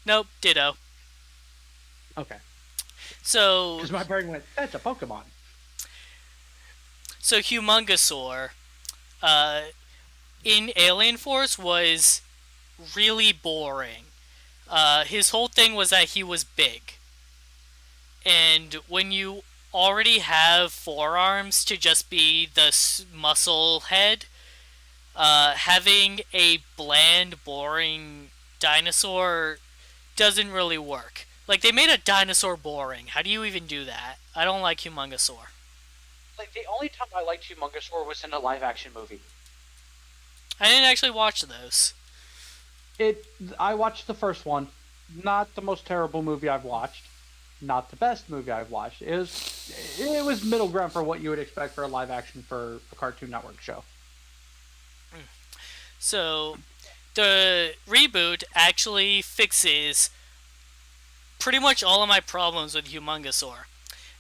Nope, Ditto. Okay. So because my brain went, that's a Pokemon. So Humongosaur, in Alien Force was really boring. His whole thing was that he was big. And when you already have forearms to just be the muscle head, having a bland, boring dinosaur doesn't really work. Like, they made a dinosaur boring. How do you even do that? I don't like Humongosaur. Like, the only time I liked Humongosaur was in a live-action movie. I didn't actually watch those. I watched the first one. Not the most terrible movie I've watched. not the best movie I've watched. It was middle ground for what you would expect for a live action for a Cartoon Network show. So the reboot actually fixes pretty much all of my problems with Humongosaur.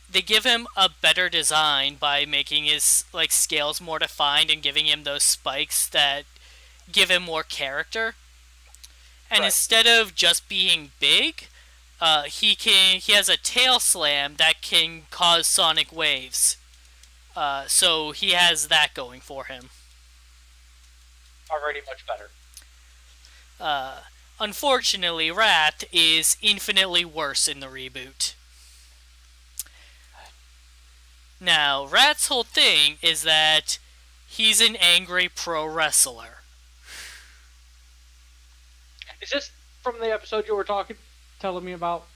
They give him a better design by making his like scales more defined and giving him those spikes that give him more character. And Right. instead of just being big, he has a tail slam that can cause sonic waves. So he has that going for him. Already much better. Uh, Unfortunately, Wrath is infinitely worse in the reboot. Now, Wrath's whole thing is that he's an angry pro wrestler. Is this from the episode you were telling me about?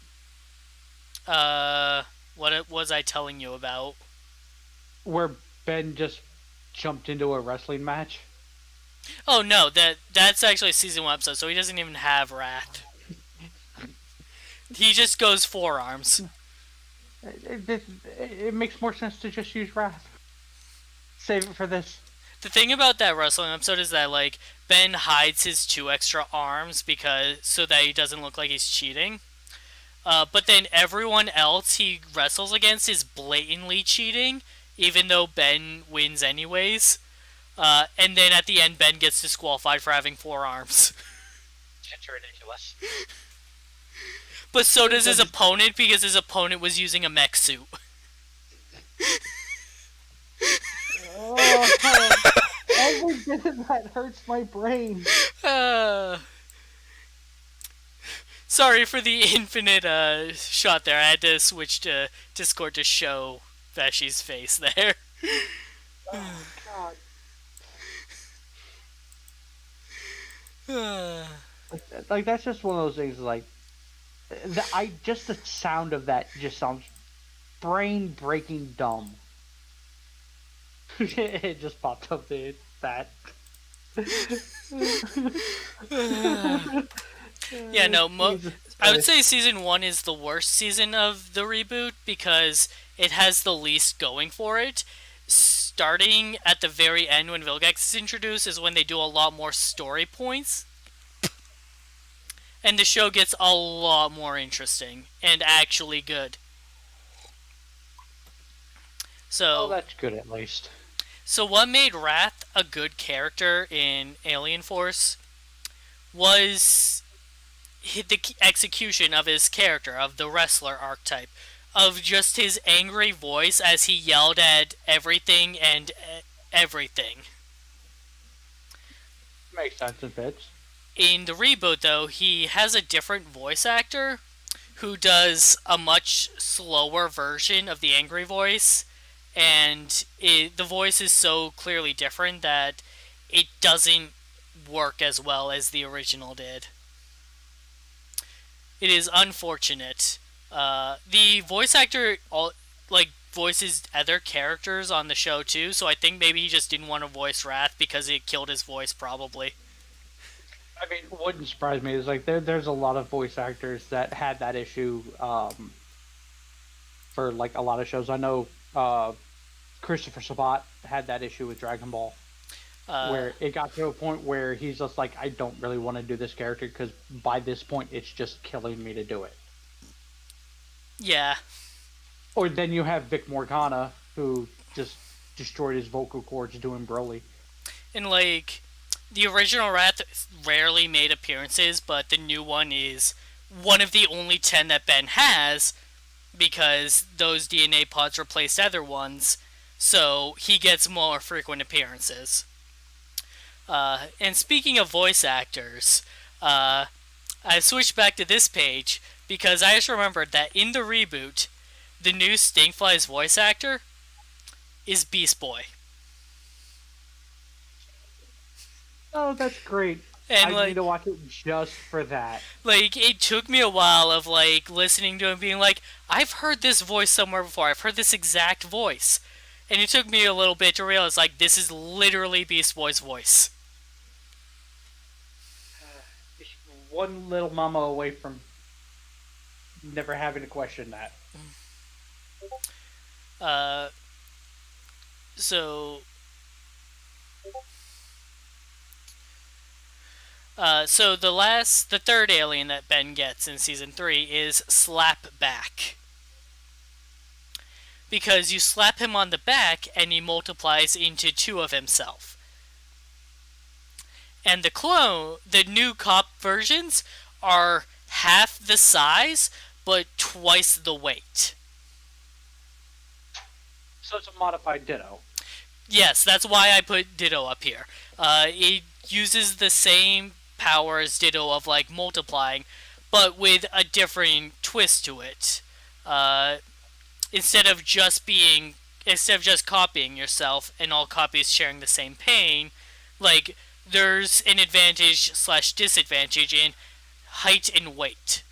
What was I telling you about? Where Ben just jumped into a wrestling match? Oh no, that's actually a season 1 episode, so he doesn't even have Wrath. He just goes forearms. It makes more sense to just use Wrath. Save it for this. The thing about that wrestling episode is that like Ben hides his 2 extra arms so that he doesn't look like he's cheating. But then everyone else he wrestles against is blatantly cheating, even though Ben wins anyways. And then at the end, Ben gets disqualified for having 4 arms. It's ridiculous. But so does his opponent, because his opponent was using a mech suit. Every bit of that hurts my brain. Sorry for the infinite shot there. I had to switch to Discord to show Veshi's face there. Oh, God. Like that's just one of those things. Like, just the sound of that just sounds brain breaking dumb. It just popped up that. Yeah, no, I would say season 1 is the worst season of the reboot because it has the least going for it. Starting at the very end when Vilgax is introduced is when they do a lot more story points. And the show gets a lot more interesting and actually good. So, that's good at least. So what made Wrath a good character in Alien Force was the execution of his character, of the wrestler archetype, of just his angry voice as he yelled at everything and everything. Makes sense and fits. In the reboot, though, he has a different voice actor who does a much slower version of the angry voice, and the voice is so clearly different that it doesn't work as well as the original did. It is unfortunate. The voice actor voices other characters on the show too, so I think maybe he just didn't want to voice Wrath because it killed his voice probably. I mean, it wouldn't surprise me. It's like there's a lot of voice actors that had that issue for like a lot of shows. I know Christopher Sabat had that issue with Dragon Ball, where it got to a point where he's just like, I don't really want to do this character because by this point it's just killing me to do it. Yeah. Or then you have Vic Morgana, who just destroyed his vocal cords doing Broly. And like, the original Wrath rarely made appearances, but the new one is one of the only 10 that Ben has, because those DNA pods replaced other ones, so he gets more frequent appearances. And speaking of voice actors, I switched back to this page because I just remembered that in the reboot, the new Stinkfly's voice actor is Beast Boy. Oh, that's great. And I need to watch it just for that. Like, it took me a while of, like, listening to him being like, I've heard this voice somewhere before. I've heard this exact voice. And it took me a little bit to realize, like, this is literally Beast Boy's voice. One little mama away from never having to question that. Uh, so the third alien that Ben gets in season 3 is Slapback. Because you slap him on the back and he multiplies into two of himself. And the new cop versions are half the size, but twice the weight. So it's a modified Ditto. Yes, that's why I put Ditto up here. It uses the same power as Ditto of like multiplying, but with a different twist to it. Uh, instead of just copying yourself and all copies sharing the same pain, like there's an advantage slash disadvantage in height and weight.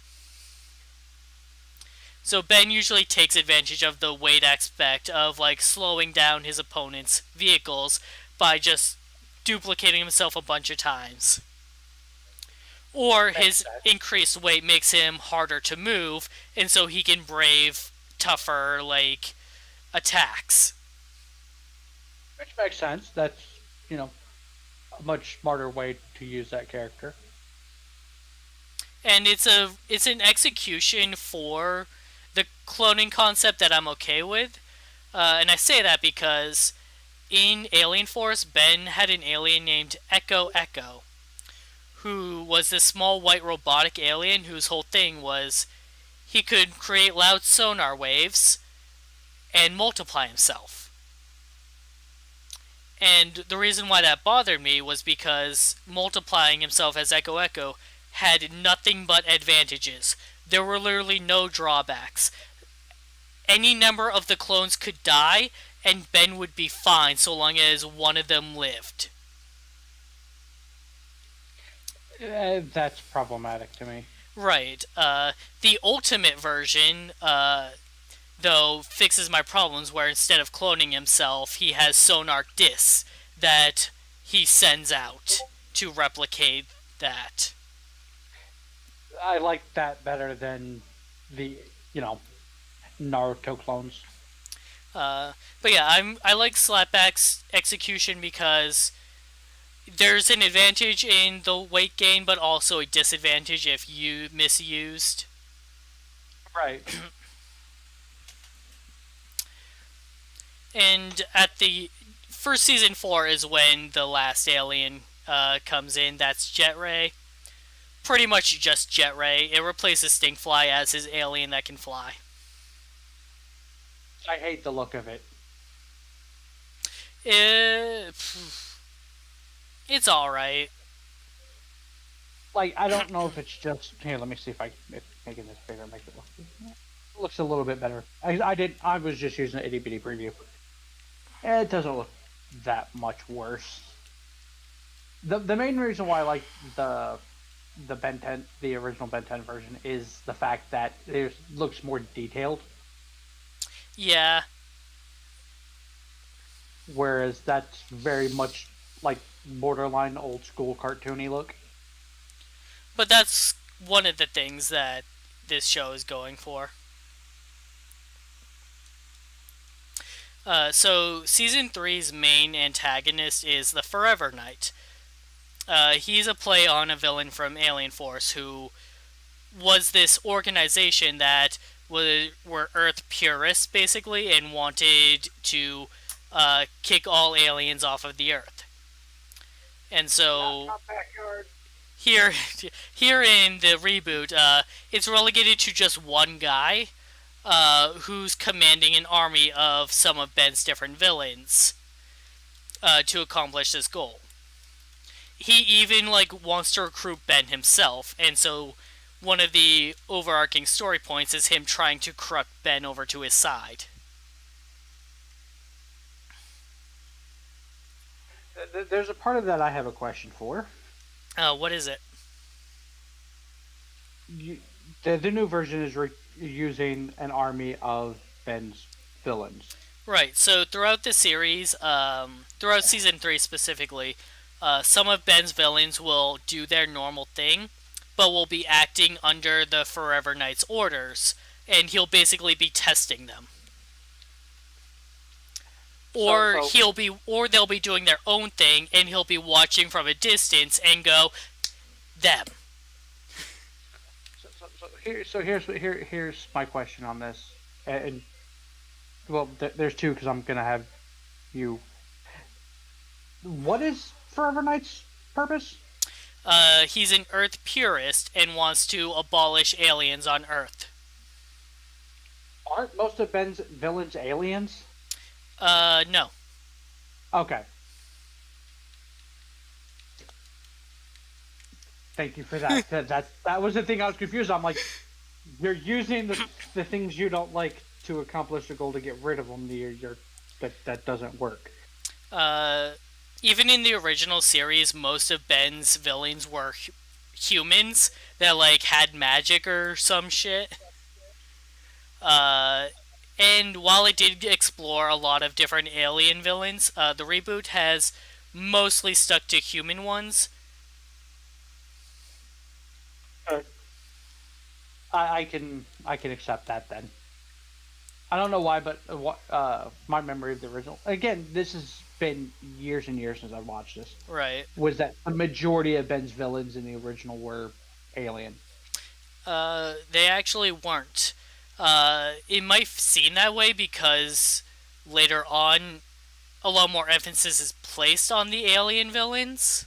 So Ben usually takes advantage of the weight aspect of like slowing down his opponent's vehicles by just duplicating himself a bunch of times. Or his increased weight makes him harder to move, and so he can brave tougher like attacks. Which makes sense. That's, you know, a much smarter way to use that character. And it's an execution for the cloning concept that I'm okay with. And I say that because in Alien Force, Ben had an alien named Echo Echo, who was this small white robotic alien whose whole thing was he could create loud sonar waves and multiply himself. And the reason why that bothered me was because multiplying himself as Echo Echo had nothing but advantages. There were literally no drawbacks. Any number of the clones could die, and Ben would be fine so long as one of them lived. That's problematic to me. Right. The ultimate version, though, fixes my problems where instead of cloning himself, he has sonar discs that he sends out to replicate that. I like that better than the, you know, Naruto clones. But yeah, I like Slapback's execution because there's an advantage in the weight gain, but also a disadvantage if you misused. Right. And at the first season 4 is when the last alien comes in. That's Jet Ray. Pretty much just Jet Ray. It replaces Stinkfly as his alien that can fly. I hate the look of it. It's alright. Like, I don't know if it's just here. Let me see if making this bigger make it look. It looks a little bit better. I was just using an itty bitty preview. It doesn't look that much worse. The main reason why I like the Ben 10, the original Ben 10 version, is the fact that it looks more detailed. Yeah. Whereas that's very much like borderline old school cartoony look. But that's one of the things that this show is going for. So season 3's main antagonist is the Forever Knight. He's a play on a villain from Alien Force who was this organization that were Earth purists, basically, and wanted to kick all aliens off of the Earth. And so here in the reboot, it's relegated to just one guy who's commanding an army of some of Ben's different villains to accomplish this goal. He even wants to recruit Ben himself, and so one of the overarching story points is him trying to corrupt Ben over to his side. There's a part of that I have a question for. What is it? The new version is using an army of Ben's villains. Right, so throughout the series, throughout season 3 specifically, some of Ben's villains will do their normal thing, but will be acting under the Forever Knight's orders, and he'll basically be testing them. Or So they'll be doing their own thing, and he'll be watching from a distance and go, them. Here's my question on this, and well, there's two because I'm gonna have you. What is Forever Knight's purpose? He's an Earth purist and wants to abolish aliens on Earth. Aren't most of Ben's villains aliens? No. Okay. Thank you for that. that was the thing I was confused. I'm like, you're using the things you don't like to accomplish the goal to get rid of them. That doesn't work. Even in the original series, most of Ben's villains were humans that like had magic or some shit. And while it did explore a lot of different alien villains, the reboot has mostly stuck to human ones. I can accept that then. I don't know why, but my memory of the original. Again, this has been years and years since I've watched this. Right. Was that the majority of Ben's villains in the original were alien? They actually weren't. It might seem that way because later on, a lot more emphasis is placed on the alien villains.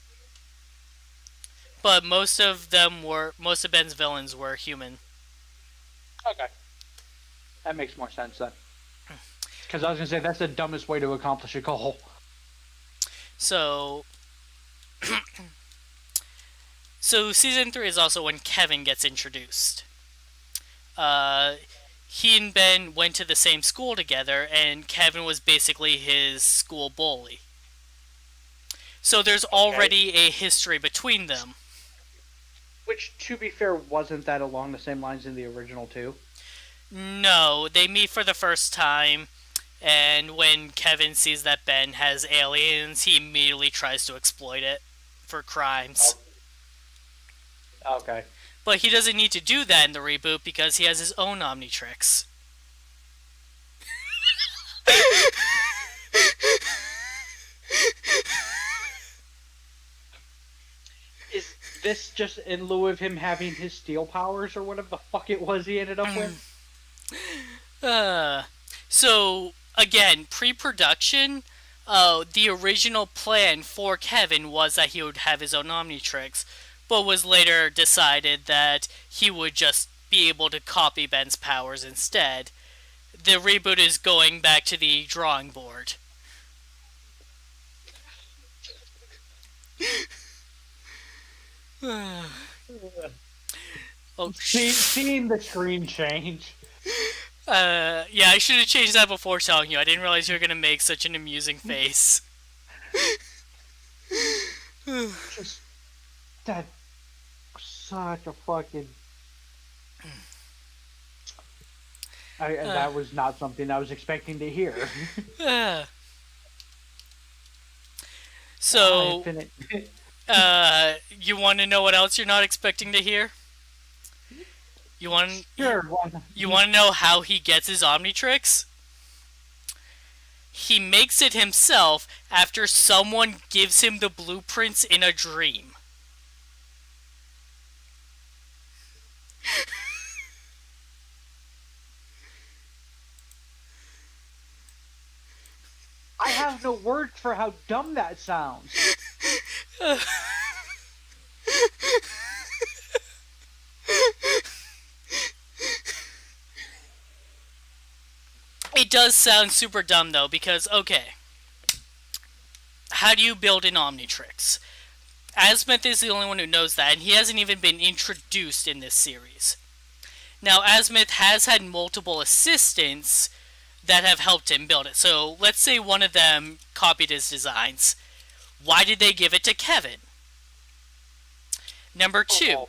But most of Ben's villains were human. Okay. That makes more sense then. Because I was going to say, that's the dumbest way to accomplish a goal. So... so Season 3 is also when Kevin gets introduced. He and Ben went to the same school together, and Kevin was basically his school bully. So there's already a history between them. Which, to be fair, wasn't that along the same lines in the original too? No, they meet for the first time, and when Kevin sees that Ben has aliens, he immediately tries to exploit it for crimes. Okay. But he doesn't need to do that in the reboot because he has his own Omnitrix. Is this just in lieu of him having his steel powers or whatever the fuck it was he ended up with? So, again, pre-production, the original plan for Kevin was that he would have his own Omnitrix, but was later decided that he would just be able to copy Ben's powers instead. The reboot is going back to the drawing board. Oh, seeing the screen change. Yeah, I should have changed that before telling you. I didn't realize you were gonna make such an amusing face. Just that such a fucking. That was not something I was expecting to hear. So, you want to know what else you're not expecting to hear? You want to know how he gets his Omnitrix? He makes it himself after someone gives him the blueprints in a dream. I have no words for how dumb that sounds. It does sound super dumb though, because, okay, how do you build an Omnitrix? Azimuth is the only one who knows that, and he hasn't even been introduced in this series. Now, Azimuth has had multiple assistants that have helped him build it. So, let's say one of them copied his designs. Why did they give it to Kevin? Number 2,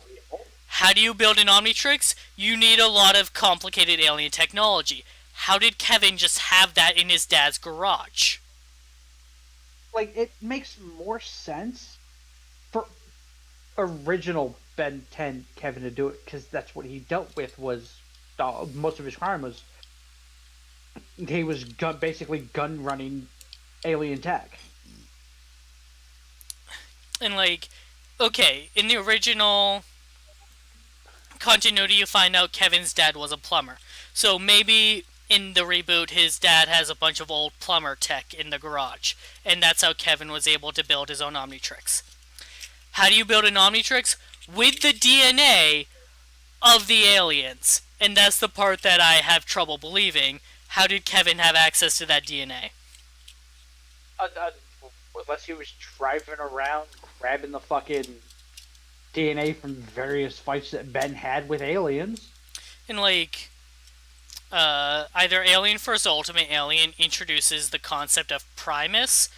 how do you build an Omnitrix? You need a lot of complicated alien technology. How did Kevin just have that in his dad's garage? Like, it makes more sense for... original Ben 10 Kevin to do it, because that's what he dealt with. Was most of his crime was he was basically gun running alien tech. And like, okay, in the original continuity, you find out Kevin's dad was a plumber. So maybe in the reboot, his dad has a bunch of old plumber tech in the garage, and that's how Kevin was able to build his own Omnitrix. How do you build an Omnitrix? With the DNA of the aliens. And that's the part that I have trouble believing. How did Kevin have access to that DNA? Uh, uh, Unless he was driving around grabbing the fucking DNA from various fights that Ben had with aliens. And like, either Alien vs. Ultimate Alien introduces the concept of Primus,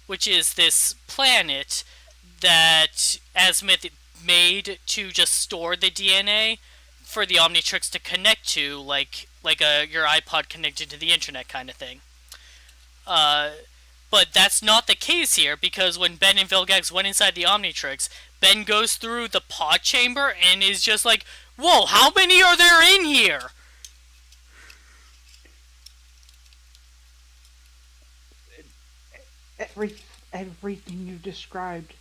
which is this planet that Azimuth made to just store the DNA for the Omnitrix to connect to, like your iPod connected to the internet kind of thing. But that's not the case here, because when Ben and Vilgax went inside the Omnitrix, Ben goes through the pod chamber and is just like, "Whoa, how many are there in here?" Everything you described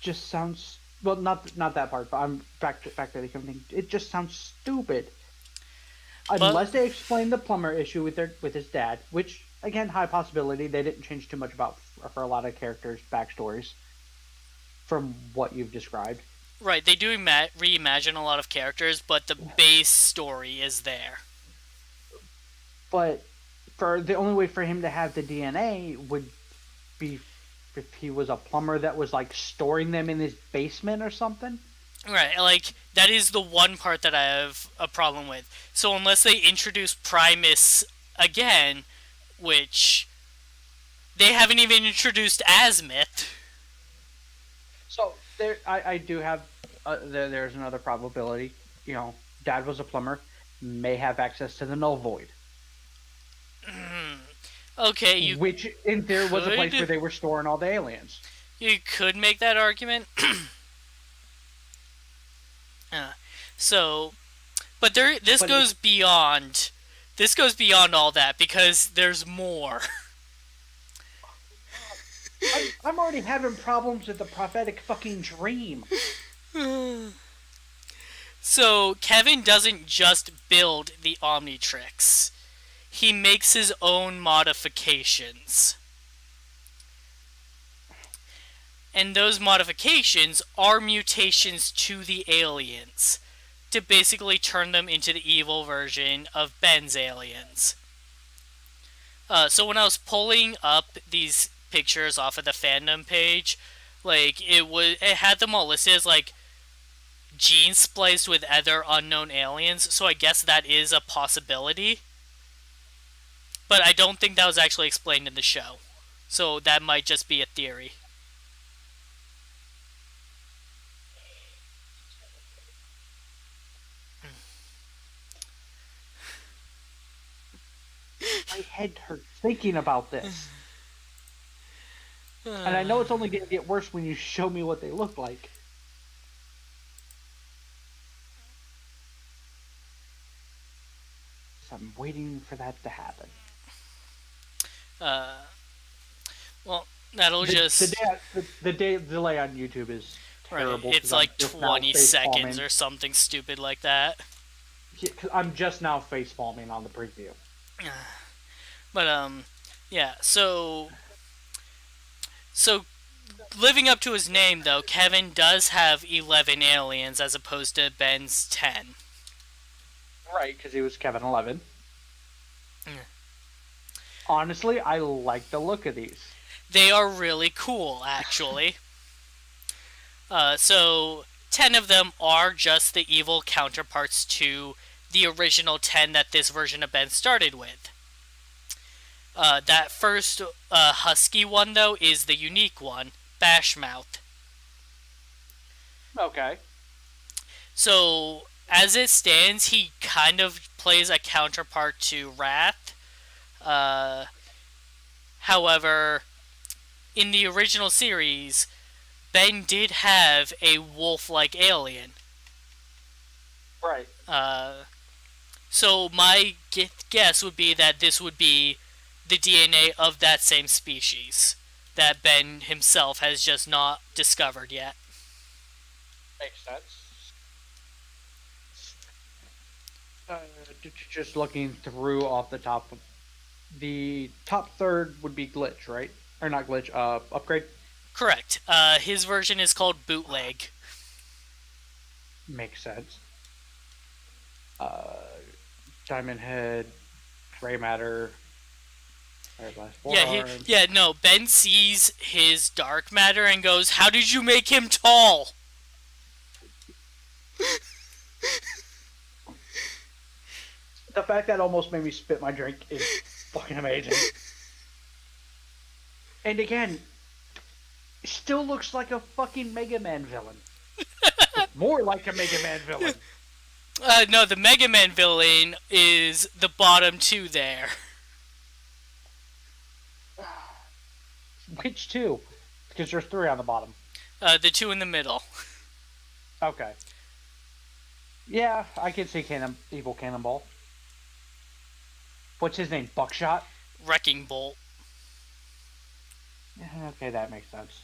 just sounds, well, not that part, but I'm back to the thing. It just sounds stupid. Unless they explain the plumber issue with his dad, which again, high possibility. They didn't change too much about for a lot of characters' backstories from what you've described. Right, they do reimagine a lot of characters, but the base story is there. But for the only way for him to have the DNA would be if he was a plumber that was like storing them in his basement or something. Right, like, that is the one part that I have a problem with. So unless they introduce Primus again, which they haven't even introduced Azimuth. So there, I do have there's another probability. You know, Dad was a plumber, may have access to the Null Void. Okay, which in there was a place where they were storing all the aliens. You could make that argument. So, but this goes beyond. This goes beyond all that, because there's more. I'm already having problems with the prophetic fucking dream. So, Kevin doesn't just build the Omnitrix. He makes his own modifications. And those modifications are mutations to the aliens, to basically turn them into the evil version of Ben's aliens. So when I was pulling up these pictures off of the fandom page, like, it had them all listed as like gene spliced with other unknown aliens, so I guess that is a possibility. But I don't think that was actually explained in the show. So that might just be a theory. My head hurts thinking about this. And I know it's only going to get worse when you show me what they look like. So I'm waiting for that to happen. Well, that'll just... The delay on YouTube is terrible. Right, it's like 20 seconds or something stupid like that. Yeah, I'm just now facepalming on the preview. But, yeah, so living up to his name, though, Kevin does have 11 aliens as opposed to Ben's 10. Right, because he was Kevin 11. Honestly, I like the look of these. They are really cool, actually. So 10 of them are just the evil counterparts to the original 10 that this version of Ben started with. That first husky one, though, is the unique one, Bashmouth. Okay. So, as it stands, he kind of plays a counterpart to Wrath. However, in the original series, Ben did have a wolf-like alien. Right. So my guess would be that this would be the DNA of that same species that Ben himself has just not discovered yet. Makes sense. Just looking through off the top, the top third would be glitch, right? Or not glitch, upgrade. Correct. His version is called bootleg. Makes sense. Diamond Head, Gray Matter, No, Ben sees his dark matter and goes, "How did you make him tall?" The fact that almost made me spit my drink is fucking amazing. And again, still looks like a fucking Mega Man villain. More like a Mega Man villain. No, the Mega Man villain is the bottom two there. Which two? Because there's three on the bottom. The two in the middle. Okay. Yeah, I can see Evil Cannonball. What's his name? Buckshot? Wrecking Bolt. Okay, that makes sense.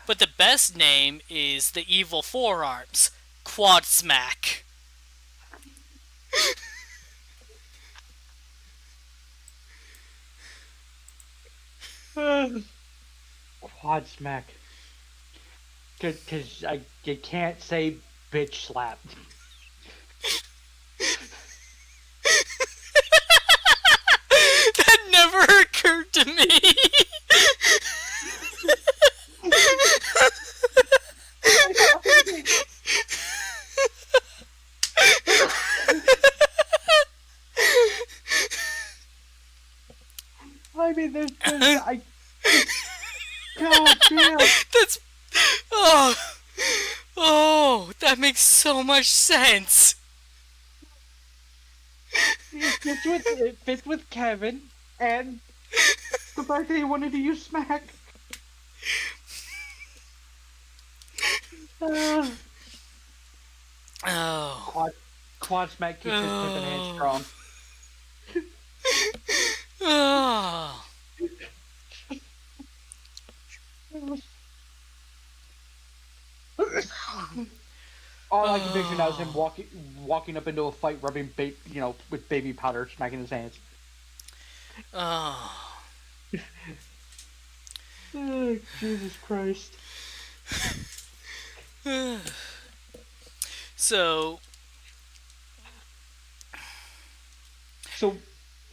But the best name is the Evil Forearms. Quad Smack. Quad Smack. Because you can't say bitch slap. That never occurred to me. I mean, God damn. That's... Oh, that makes so much sense. It fits with Kevin and the fact that he wanted to use smack. Quad smack keeps his pimpin' hand strong. All I can picture now is him walking up into a fight, rubbing with baby powder, smacking his hands. Oh. Oh, Jesus Christ. So,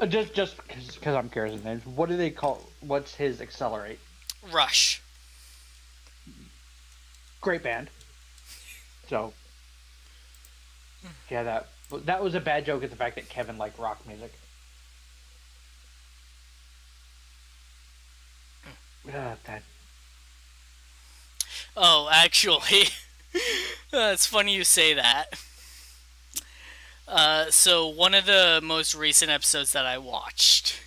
just because I'm curious of names, what do they call? What's his accelerate? Rush. Great band. So, yeah, that was a bad joke at the fact that Kevin liked rock music. That. Oh, actually, it's funny you say that. So one of the most recent episodes that I watched,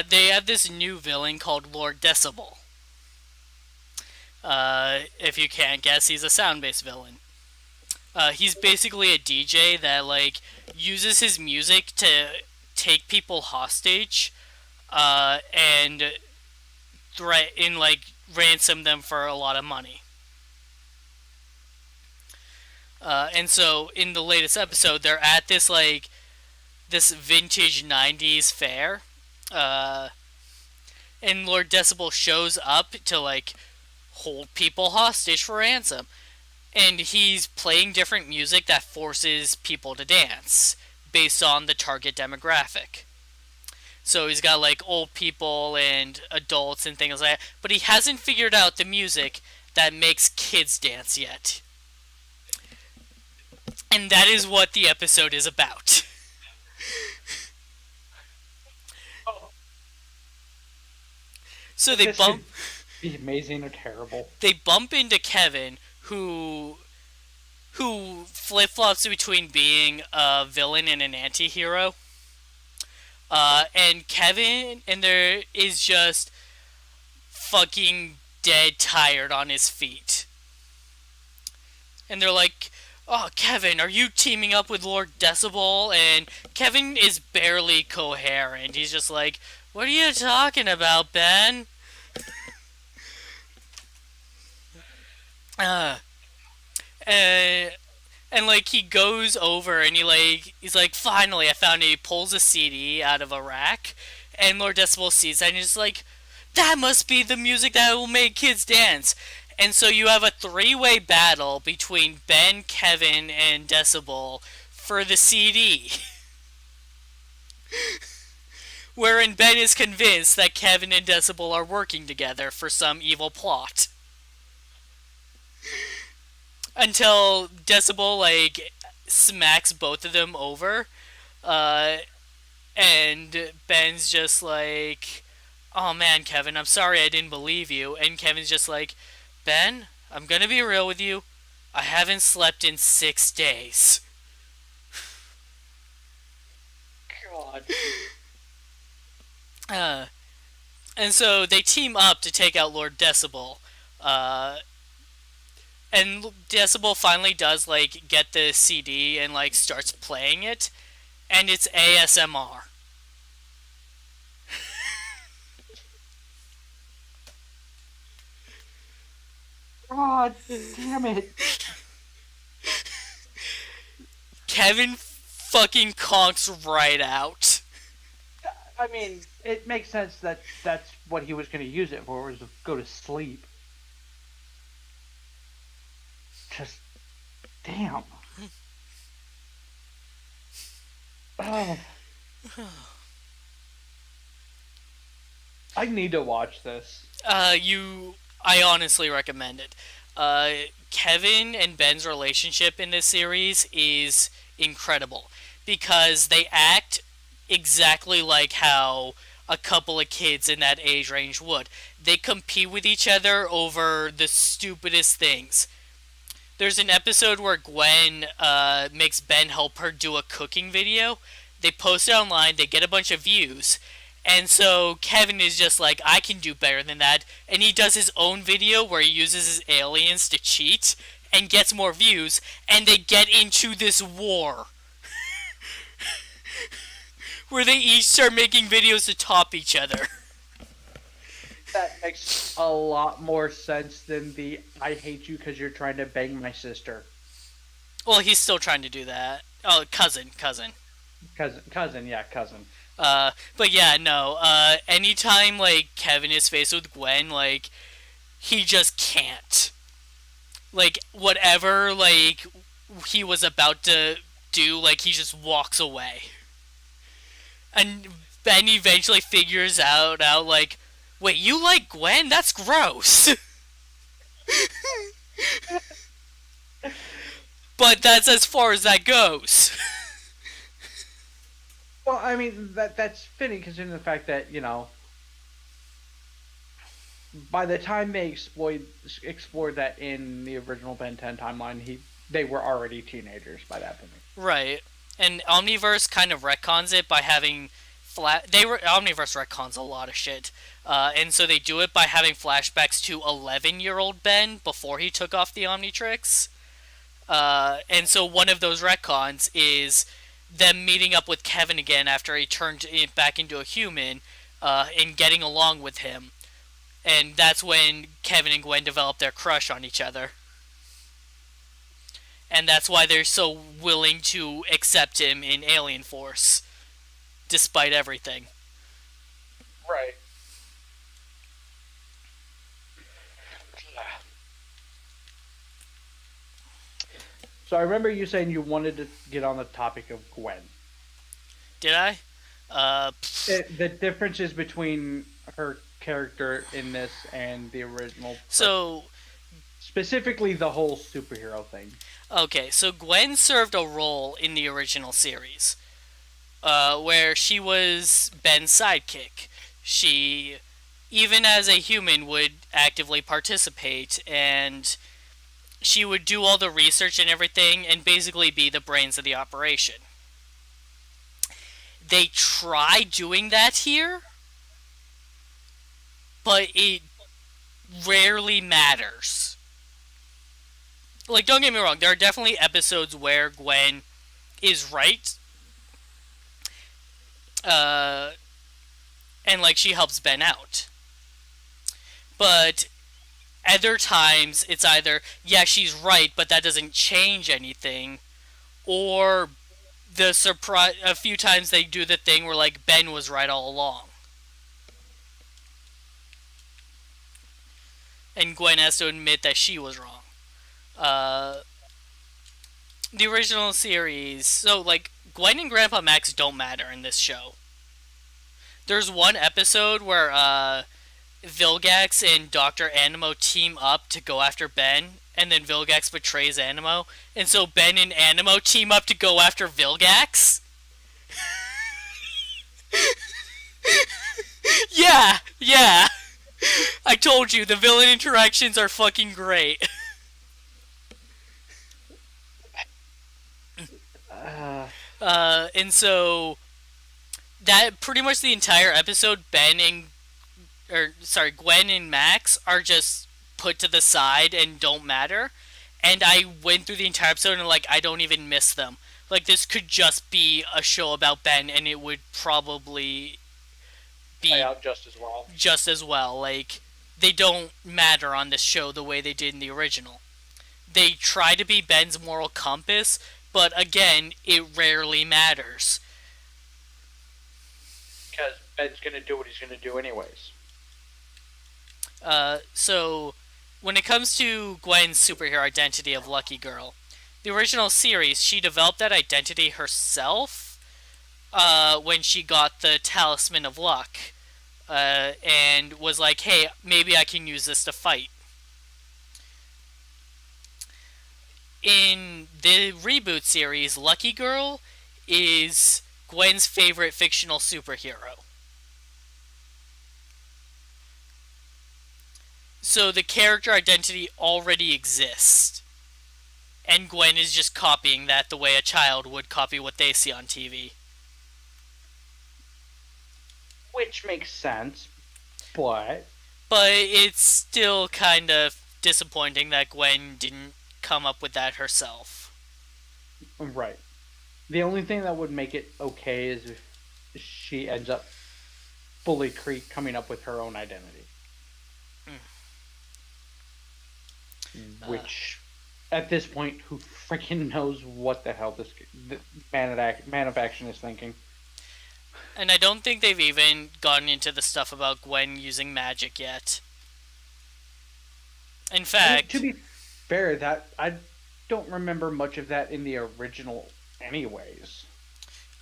they have this new villain called Lord Decibel. If you can't guess, he's a sound-based villain. He's basically a DJ that uses his music to take people hostage, and ransom them for a lot of money. And so in the latest episode, they're at this vintage 90s fair, and Lord Decibel shows up to hold people hostage for ransom, and he's playing different music that forces people to dance based on the target demographic. So he's got old people and adults and things like that, but he hasn't figured out the music that makes kids dance yet. And that is what the episode is about. So they bump... Be amazing or terrible. They bump into Kevin, who flip-flops between being a villain and an anti-hero. And Kevin and there is just fucking dead tired on his feet. And they're like, "Oh, Kevin, are you teaming up with Lord Decibel?" And Kevin is barely coherent. He's just like, "What are you talking about, Ben?" Uh, and, and like he goes over and he's like, "Finally, I found it." He pulls a CD out of a rack, and Lord Decibel sees that and he's like, "That must be the music that will make kids dance." And so you have a three-way battle between Ben, Kevin, and Decibel for the CD. Wherein Ben is convinced that Kevin and Decibel are working together for some evil plot. Until Decibel, like, smacks both of them over. Uh, and Ben's just like, "Oh man, Kevin, I'm sorry I didn't believe you." And Kevin's just like, "Ben, I'm gonna be real with you. I haven't slept in 6 days." God. Uh, and so they team up to take out Lord Decibel. Uh, and Decibel finally does, like, get the CD and, like, starts playing it. And it's ASMR. God damn it. Kevin fucking conks right out. I mean, it makes sense that that's what he was going to use it for, was to go to sleep. Just, damn. Oh. I need to watch this. I honestly recommend it. Kevin and Ben's relationship in this series is incredible because they act exactly like how a couple of kids in that age range would. They compete with each other over the stupidest things. There's an episode where Gwen makes Ben help her do a cooking video. They post it online, they get a bunch of views, and so Kevin is just like, "I can do better than that." And he does his own video where he uses his aliens to cheat and gets more views, and they get into this war where they each start making videos to top each other. That makes a lot more sense than the "I hate you because you're trying to bang my sister." Well, he's still trying to do that. Oh, cousin. Cousin, yeah, cousin. But yeah, no. Anytime like Kevin is faced with Gwen, like he just can't. Like whatever like he was about to do, like he just walks away. And Ben eventually figures out like, "Wait, you like Gwen? That's gross." But that's as far as that goes. Well, I mean, that's fitting considering the fact that, by the time they explored that in the original Ben 10 timeline, they were already teenagers by that point. Right. And Omniverse kind of retcons it by having Omniverse retcons a lot of shit. And so they do it by having flashbacks to 11-year-old Ben before he took off the Omnitrix. And so one of those retcons is them meeting up with Kevin again after he turned back into a human, and getting along with him. And that's when Kevin and Gwen develop their crush on each other. And that's why they're so willing to accept him in Alien Force, despite everything. Right. So I remember you saying you wanted to get on the topic of Gwen. Did I? The differences between her character in this and the original. So, specifically the whole superhero thing. Okay, so Gwen served a role in the original series, where she was Ben's sidekick. She, even as a human, would actively participate, and she would do all the research and everything, and basically be the brains of the operation. They try doing that here, but it rarely matters. Like, don't get me wrong, there are definitely episodes where Gwen is right, uh, and like she helps Ben out. But other times, it's either, yeah, she's right, but that doesn't change anything, or the surprise. A few times they do the thing where like Ben was right all along, and Gwen has to admit that she was wrong. Uh, the original series, so like Gwen and Grandpa Max don't matter in this show. There's one episode where Vilgax and Dr. Animo team up to go after Ben, and then Vilgax betrays Animo, and so Ben and Animo team up to go after Vilgax. Yeah. I told you, the villain interactions are fucking great. And so that pretty much the entire episode, Gwen and Max are just put to the side and don't matter. And I went through the entire episode and like I don't even miss them. Like this could just be a show about Ben, and it would probably be play out just as well. Just as well. Like they don't matter on this show the way they did in the original. They try to be Ben's moral compass, but again, it rarely matters. Because Ben's gonna do what he's gonna do anyways. So, when it comes to Gwen's superhero identity of Lucky Girl, the original series, she developed that identity herself when she got the Talisman of Luck, and was like, hey, maybe I can use this to fight. In the Reboot series, Lucky Girl is Gwen's favorite fictional superhero. So the character identity already exists. And Gwen is just copying that the way a child would copy what they see on TV. Which makes sense, but... But it's still kind of disappointing that Gwen didn't come up with that herself. Right. The only thing that would make it okay is if she ends up fully coming up with her own identity. Which, at this point, who freaking knows what the hell this man of action is thinking. And I don't think they've even gotten into the stuff about Gwen using magic yet. In fact... to be fair, that I don't remember much of that in the original anyways.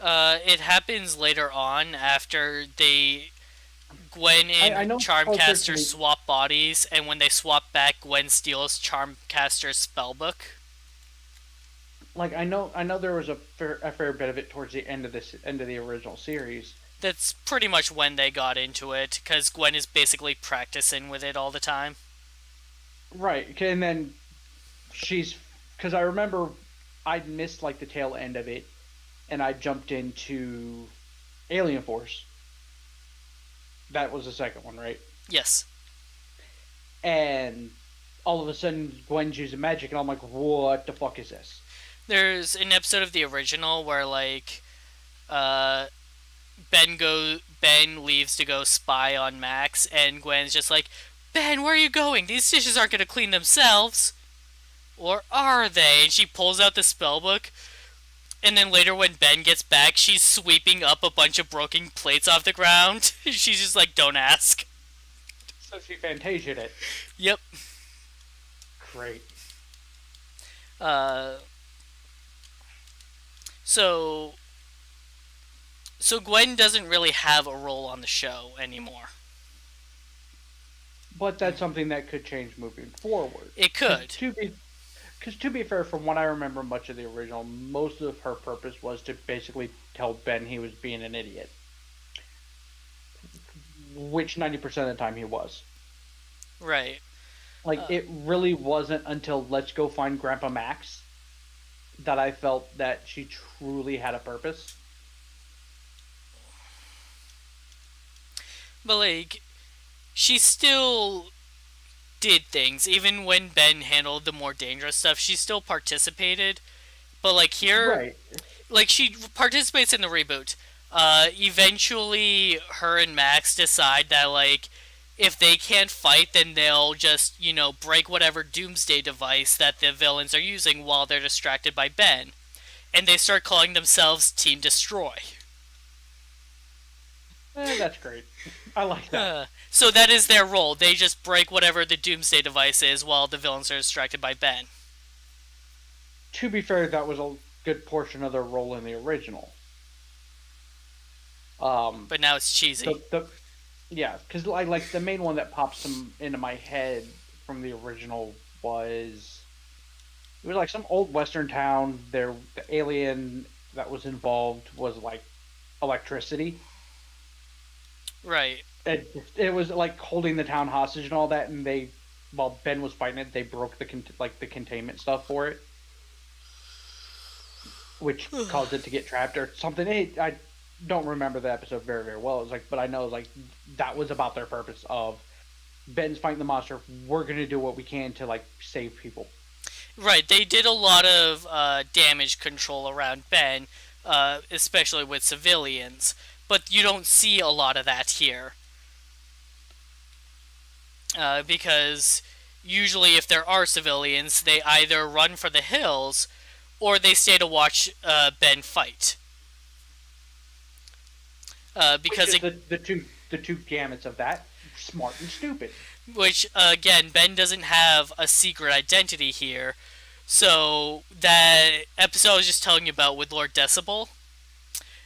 It happens later on after Gwen and Charmcaster swap bodies, and when they swap back, Gwen steals Charmcaster's spellbook. Like I know there was a fair bit of it towards the end of the original series. That's pretty much when they got into it, because Gwen is basically practicing with it all the time. Right, and then because I remember I'd missed like the tail end of it, and I jumped into Alien Force. That was the second one, right? Yes. And all of a sudden, Gwen's using magic, and I'm like, what the fuck is this? There's an episode of the original where, like, Ben leaves to go spy on Max, and Gwen's just like, Ben, where are you going? These dishes aren't going to clean themselves. Or are they? And she pulls out the spellbook. And then later when Ben gets back, she's sweeping up a bunch of broken plates off the ground. She's just like, don't ask. So she Fantasia'd it. Yep. Great. So Gwen doesn't really have a role on the show anymore. But that's something that could change moving forward. It could. Because to be fair, from what I remember much of the original, most of her purpose was to basically tell Ben he was being an idiot. Which 90% of the time he was. Right. Like, it really wasn't until Let's Go Find Grandpa Max that I felt that she truly had a purpose. But like, she still did things even when Ben handled the more dangerous stuff. She still participated, but like here, Right. like she participates in the reboot. Eventually, her and Max decide that like if they can't fight, then they'll just break whatever doomsday device that the villains are using while they're distracted by Ben, and they start calling themselves Team Destroy. That's great. I like that. So that is their role. They just break whatever the doomsday device is while the villains are distracted by Ben. To be fair, that was a good portion of their role in the original. But now it's cheesy. Yeah, because like the main one that pops into my head from the original was it was like some old western town. There, the alien that was involved was like electricity. Right. It was like holding the town hostage and all that, and while Ben was fighting it, they broke the containment stuff for it, which caused it to get trapped or something. I don't remember the episode very very well. It was like, but I know like that was about their purpose of Ben's fighting the monster. We're gonna do what we can to like save people. Right. They did a lot of damage control around Ben, especially with civilians. But you don't see a lot of that here. Because usually if there are civilians, they either run for the hills or they stay to watch Ben fight. Because Which is the two gamuts of that, smart and stupid. which again, Ben doesn't have a secret identity here. So that episode I was just telling you about with Lord Decibel,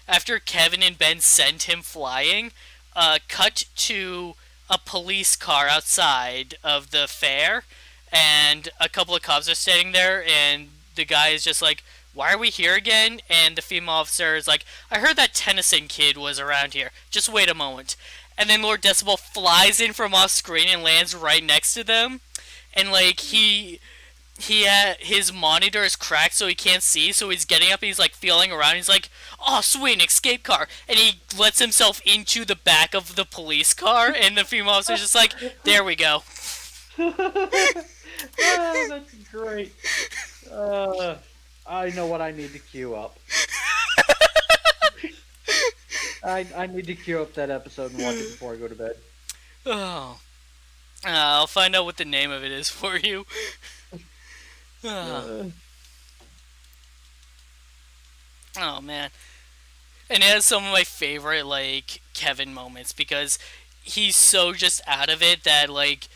after Kevin and Ben send him flying, cut to a police car outside of the fair, and a couple of cops are standing there, and the guy is just like, "Why are we here again?" And the female officer is like, "I heard that Tennyson kid was around here. Just wait a moment." And then Lord Decibel flies in from off screen and lands right next to them, and like his monitor is cracked so he can't see, so he's getting up and he's like feeling around. He's like, "Oh sweet, an escape car," and he lets himself into the back of the police car, and the female officer's just like, "There we go." That's great. I know what I need to queue up. I need to queue up that episode and watch it before I go to bed. Oh, I'll find out what the name of it is for you. Oh man. And it has some of my favorite like Kevin moments because he's so just out of it that like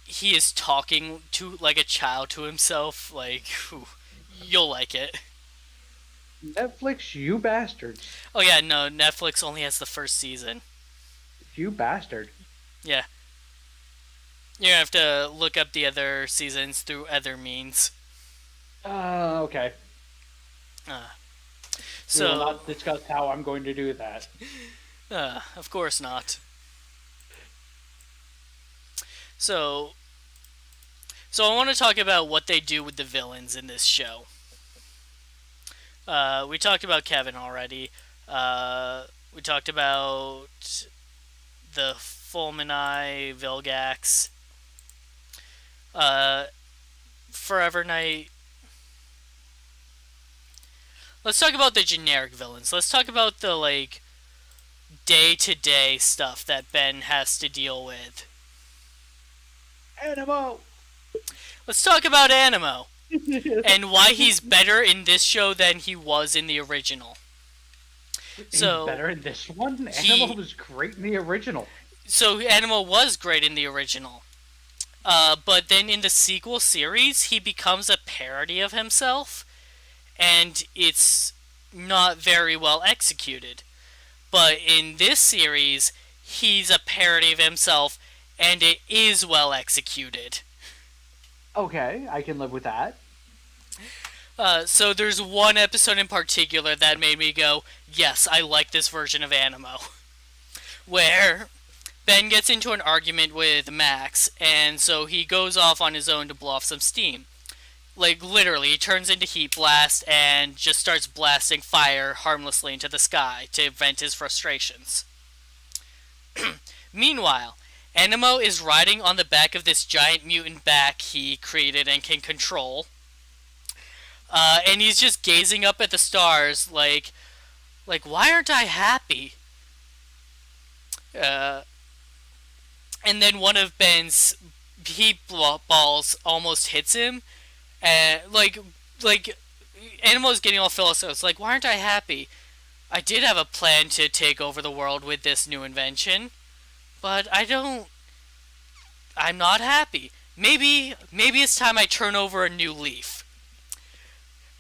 he is talking to like a child to himself. Like, whew, you'll like it. Netflix, you bastards. Oh yeah, no, Netflix only has the first season. You bastard. Yeah, you're gonna have to look up the other seasons through other means. Okay. We will So, not discuss how I'm going to do that. of course not. So, I want to talk about what they do with the villains in this show. We talked about Kevin already. We talked about the Fulmini, Vilgax, Forever Night. Let's talk about the generic villains. Let's talk about the like day-to-day stuff that Ben has to deal with. Animo! Let's talk about Animo and why he's better in this show than he was in the original. So He's better in this one? Animo was great in the original. So Animo was great in the original. But then in the sequel series, he becomes a parody of himself, and it's not very well executed. But in this series, he's a parody of himself, and it is well executed. Okay, I can live with that. So there's one episode in particular that made me go, yes, I like this version of Animo. Where Ben gets into an argument with Max, and so he goes off on his own to blow off some steam. Like, literally, he turns into Heat Blast and just starts blasting fire harmlessly into the sky to vent his frustrations. Meanwhile, Animo is riding on the back of this giant mutant back he created and can control. And he's just gazing up at the stars like, why aren't I happy? Uh, and then one of Ben's heat balls almost hits him, and like Animo's getting all philosophical. It's like, why aren't I happy? I did have a plan to take over the world with this new invention, but I'm not happy. Maybe it's time I turn over a new leaf.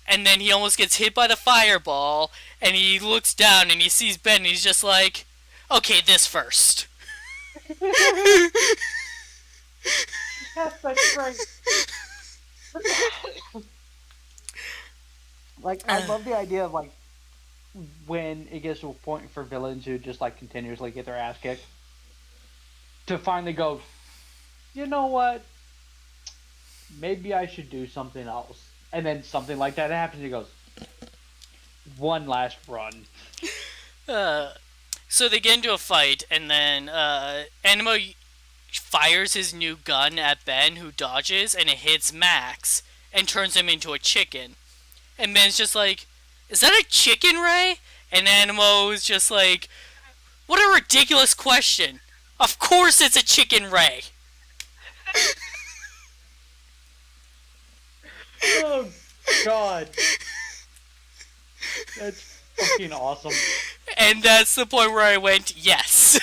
And then he almost gets hit by the fireball, and he looks down and he sees Ben, and he's just like, okay, this first. Yes, that's right. Like, I love the idea of, like, when it gets to a point for villains who just, like, continuously get their ass kicked, to finally go, you know what? Maybe I should do something else. And then something like that happens, he goes, one last run. So they get into a fight, and then Animo fires his new gun at Ben, who dodges, and it hits Max and turns him into a chicken. And Ben's just like, is that a chicken, Ray? And Animo's just like, what a ridiculous question. Of course it's a chicken, Ray. Oh, God. That's fucking awesome. And that's the point where I went, yes.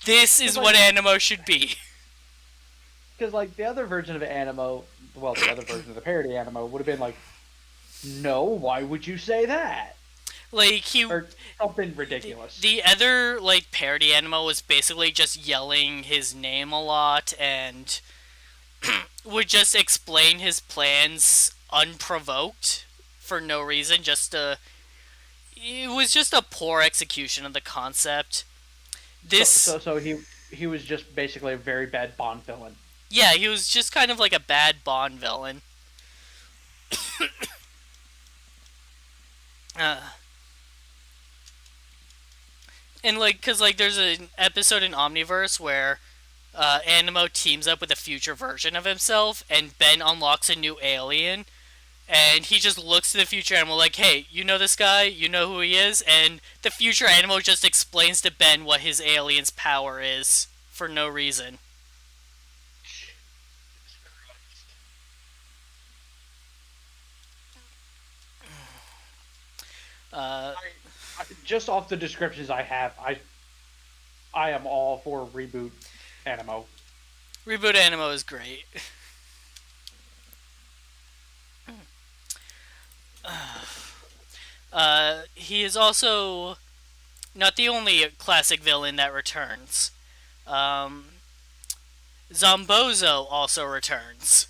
This is what Animo should be. Because, like, the other version of Animo, well, the other version of the parody Animo would have been like, no, why would you say that? Like, Or something ridiculous. The other, like, parody Animo was basically just yelling his name a lot and would just explain his plans unprovoked for no reason, it was just a poor execution of the concept. So he was just basically a very bad Bond villain. Yeah, he was just kind of like a bad Bond villain. And like, cause like there's an episode in Omniverse where Animo teams up with a future version of himself, and Ben unlocks a new alien, and he just looks to the future Animo like, hey, you know this guy? You know who he is? And the future Animo just explains to Ben what his alien's power is for no reason. Just off the descriptions I have, I am all for Reboot Animo. Reboot Animo is great. He is also not the only classic villain that returns. Zombozo also returns.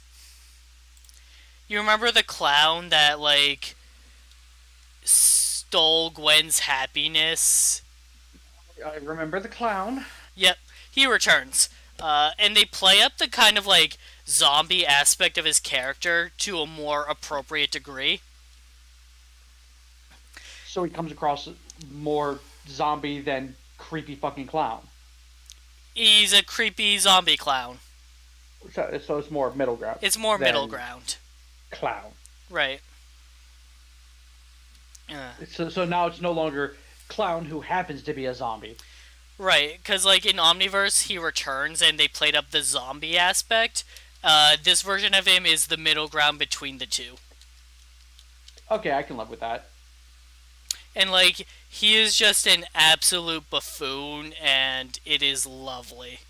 You remember the clown that, like, stole Gwen's happiness? I remember the clown. Yep, he returns. And they play up the kind of, like, zombie aspect of his character to a more appropriate degree. So he comes across more zombie than creepy fucking clown. He's a creepy zombie clown. So it's more middle ground. It's more middle ground. Clown. Right. So now it's no longer clown who happens to be a zombie. Right, because like in Omniverse, he returns and they played up the zombie aspect. This version of him is the middle ground between the two. Okay, I can live with that. And like, he is just an absolute buffoon, and it is lovely.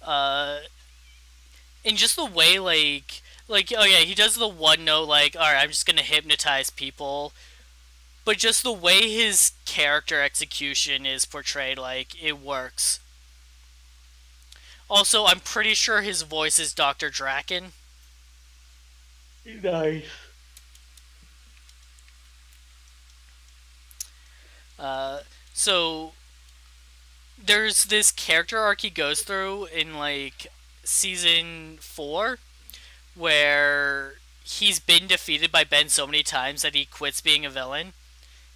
And just the way, like, oh yeah, he does the one note, like, alright, I'm just gonna hypnotize people. But just the way his character execution is portrayed, like, it works. Also, I'm pretty sure his voice is Dr. Draken. Nice. So there's this character arc he goes through in like season 4 where he's been defeated by Ben so many times that he quits being a villain.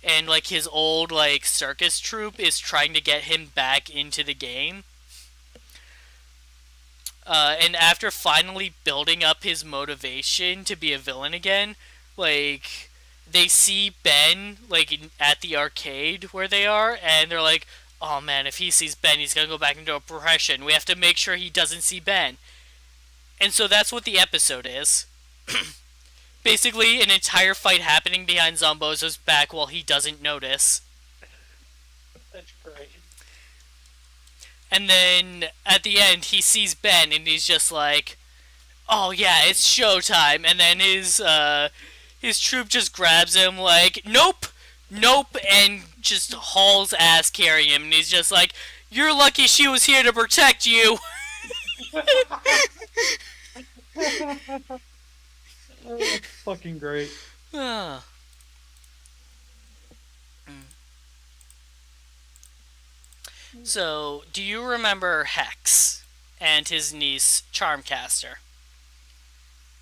and like his old like circus troupe is trying to get him back into the game. And after finally building up his motivation to be a villain again, like they see Ben like at the arcade where they are, and they're like, "Oh man, if he sees Ben, he's gonna go back into a depression. We have to make sure he doesn't see Ben." And so that's what the episode is. Basically, an entire fight happening behind Zombozo's back while he doesn't notice. That's great. And then at the end, he sees Ben, and he's just like, "Oh yeah, it's showtime." And then his troop just grabs him like, "Nope, nope," and just hauls ass carrying him. And he's just like, "You're lucky she was here to protect you." Oh, that's fucking great. Ah. So, do you remember Hex and his niece Charmcaster?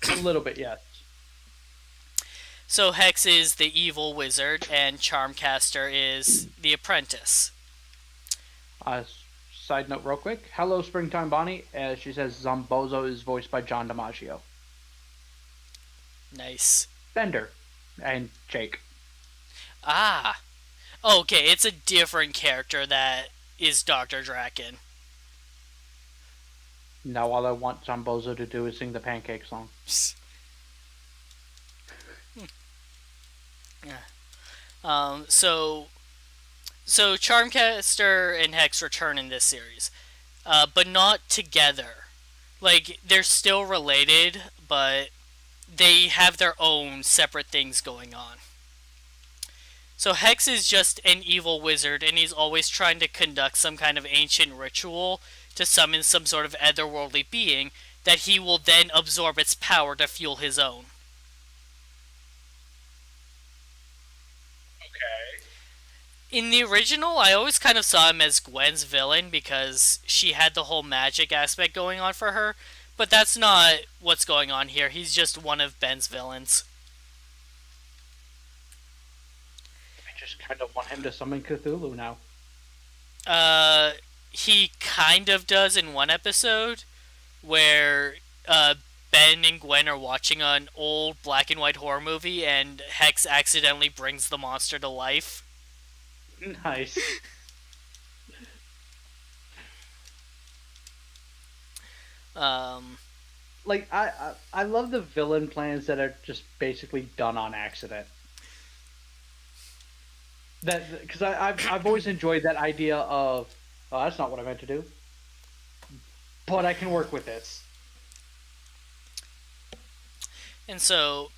A little bit, yes. So Hex is the evil wizard, and Charmcaster is the apprentice. Uh, Side note, real quick. Hello, Springtime Bonnie. She says Zombozo is voiced by John DiMaggio. Nice. Bender and Jake. Ah. Okay, it's a different character that is Dr. Draken. Now all I want Zombozo to do is sing the Pancake song. So Charmcaster and Hex return in this series, but not together. Like, they're still related, but they have their own separate things going on. So Hex is just an evil wizard, and he's always trying to conduct some kind of ancient ritual to summon some sort of otherworldly being that he will then absorb its power to fuel his own. Okay. In the original, I always kind of saw him as Gwen's villain because she had the whole magic aspect going on for her, but that's not what's going on here. He's just one of Ben's villains. I just kind of want him to summon Cthulhu now. He kind of does in one episode where Ben and Gwen are watching an old black and white horror movie, and Hex accidentally brings the monster to life. Nice. Like I love the villain plans that are just basically done on accident. That because I've always enjoyed that idea of, oh, that's not what I meant to do, but I can work with this. And so,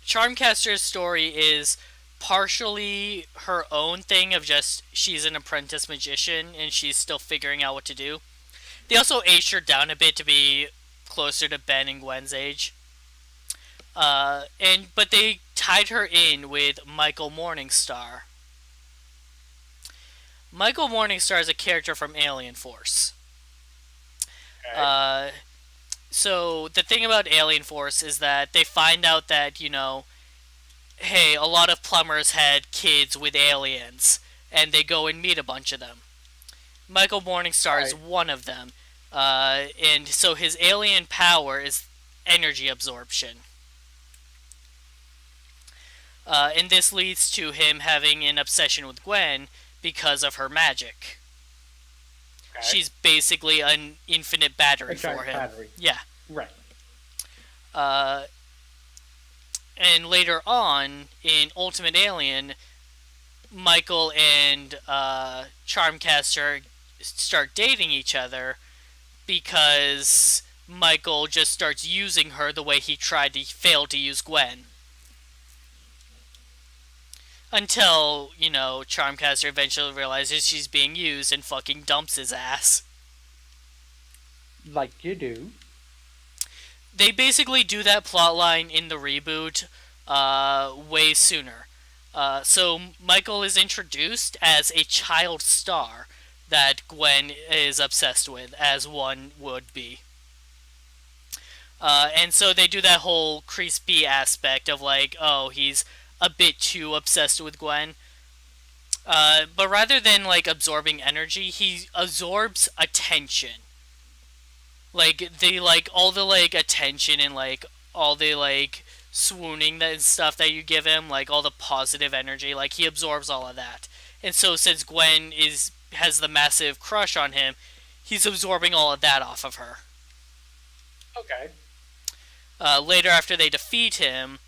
Charmcaster's story is partially her own thing of just she's an apprentice magician and she's still figuring out what to do. They also aged her down a bit to be closer to Ben and Gwen's age. But they tied her in with Michael Morningstar. Michael Morningstar is a character from Alien Force. Okay. So the thing about Alien Force is that they find out that, hey, a lot of plumbers had kids with aliens, and they go and meet a bunch of them. Michael Morningstar is one of them, and so his alien power is energy absorption. And this leads to him having an obsession with Gwen because of her magic. Okay. She's basically an infinite battery for him. Battery. Yeah. Right. And later on, in Ultimate Alien, Michael and Charmcaster start dating each other because Michael just starts using her the way he failed to use Gwen. Until, Charmcaster eventually realizes she's being used and fucking dumps his ass. Like you do. They basically do that plotline in the reboot way sooner. So Michael is introduced as a child star that Gwen is obsessed with, as one would be. And so they do that whole creepy aspect of like, oh, he's a bit too obsessed with Gwen. But rather than like absorbing energy, he absorbs attention. Like all the like attention and like all the like swooning that and stuff that you give him, like all the positive energy, like he absorbs all of that. And so since Gwen is has the massive crush on him, he's absorbing all of that off of her. Okay. Later, after they defeat him,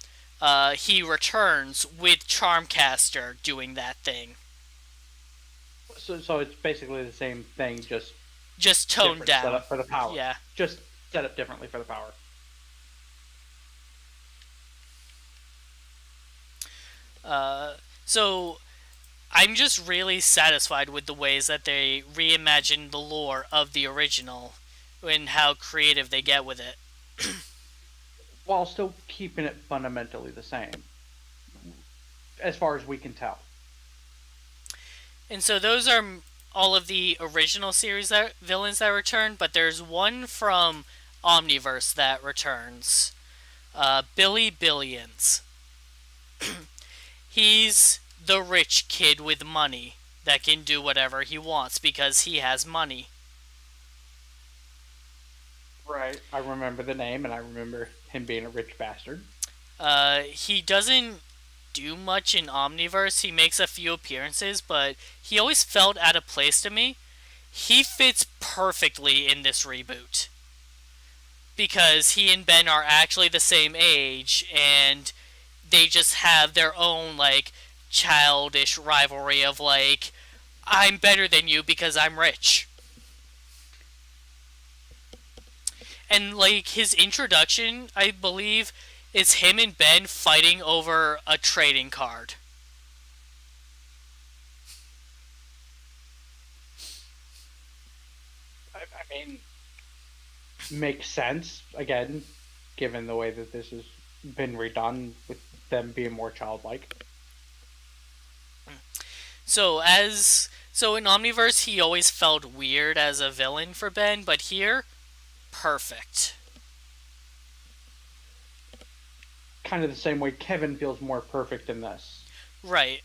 he returns with Charmcaster doing that thing. So it's basically the same thing, Just toned different down. setup for the power. Yeah. Just set up differently for the power. So I'm just really satisfied with the ways that they reimagined the lore of the original and how creative they get with it. While still keeping it fundamentally the same, as far as we can tell. And so those are all of the original series that villains that return, but there's one from Omniverse that returns. Billy Billions. He's the rich kid with money that can do whatever he wants because he has money. Right. I remember the name, and I remember him being a rich bastard. He doesn't do much in Omniverse. He makes a few appearances, but he always felt out of place to me. He fits perfectly in this reboot because he and Ben are actually the same age, and they just have their own like childish rivalry of like, I'm better than you because I'm rich. And like his introduction, I believe, is him and Ben fighting over a trading card. I mean, makes sense, again, given the way that this has been redone with them being more childlike. So in Omniverse he always felt weird as a villain for Ben, but here, perfect. Kind of the same way Kevin feels more perfect in this. Right.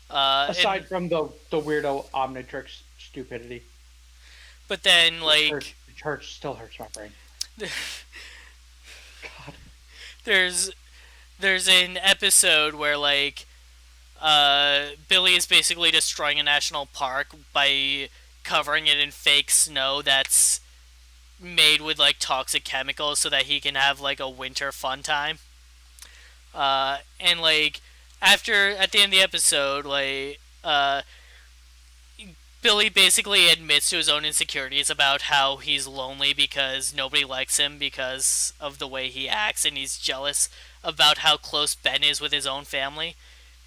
Aside from the weirdo Omnitrix stupidity. But then, like... Which hurts, still hurts my brain. God. There's an episode where, like, Billy is basically destroying a national park by covering it in fake snow that's made with, like, toxic chemicals so that he can have, like, a winter fun time. And, like, at the end of the episode, like, Billy basically admits to his own insecurities about how he's lonely because nobody likes him because of the way he acts, and he's jealous about how close Ben is with his own family.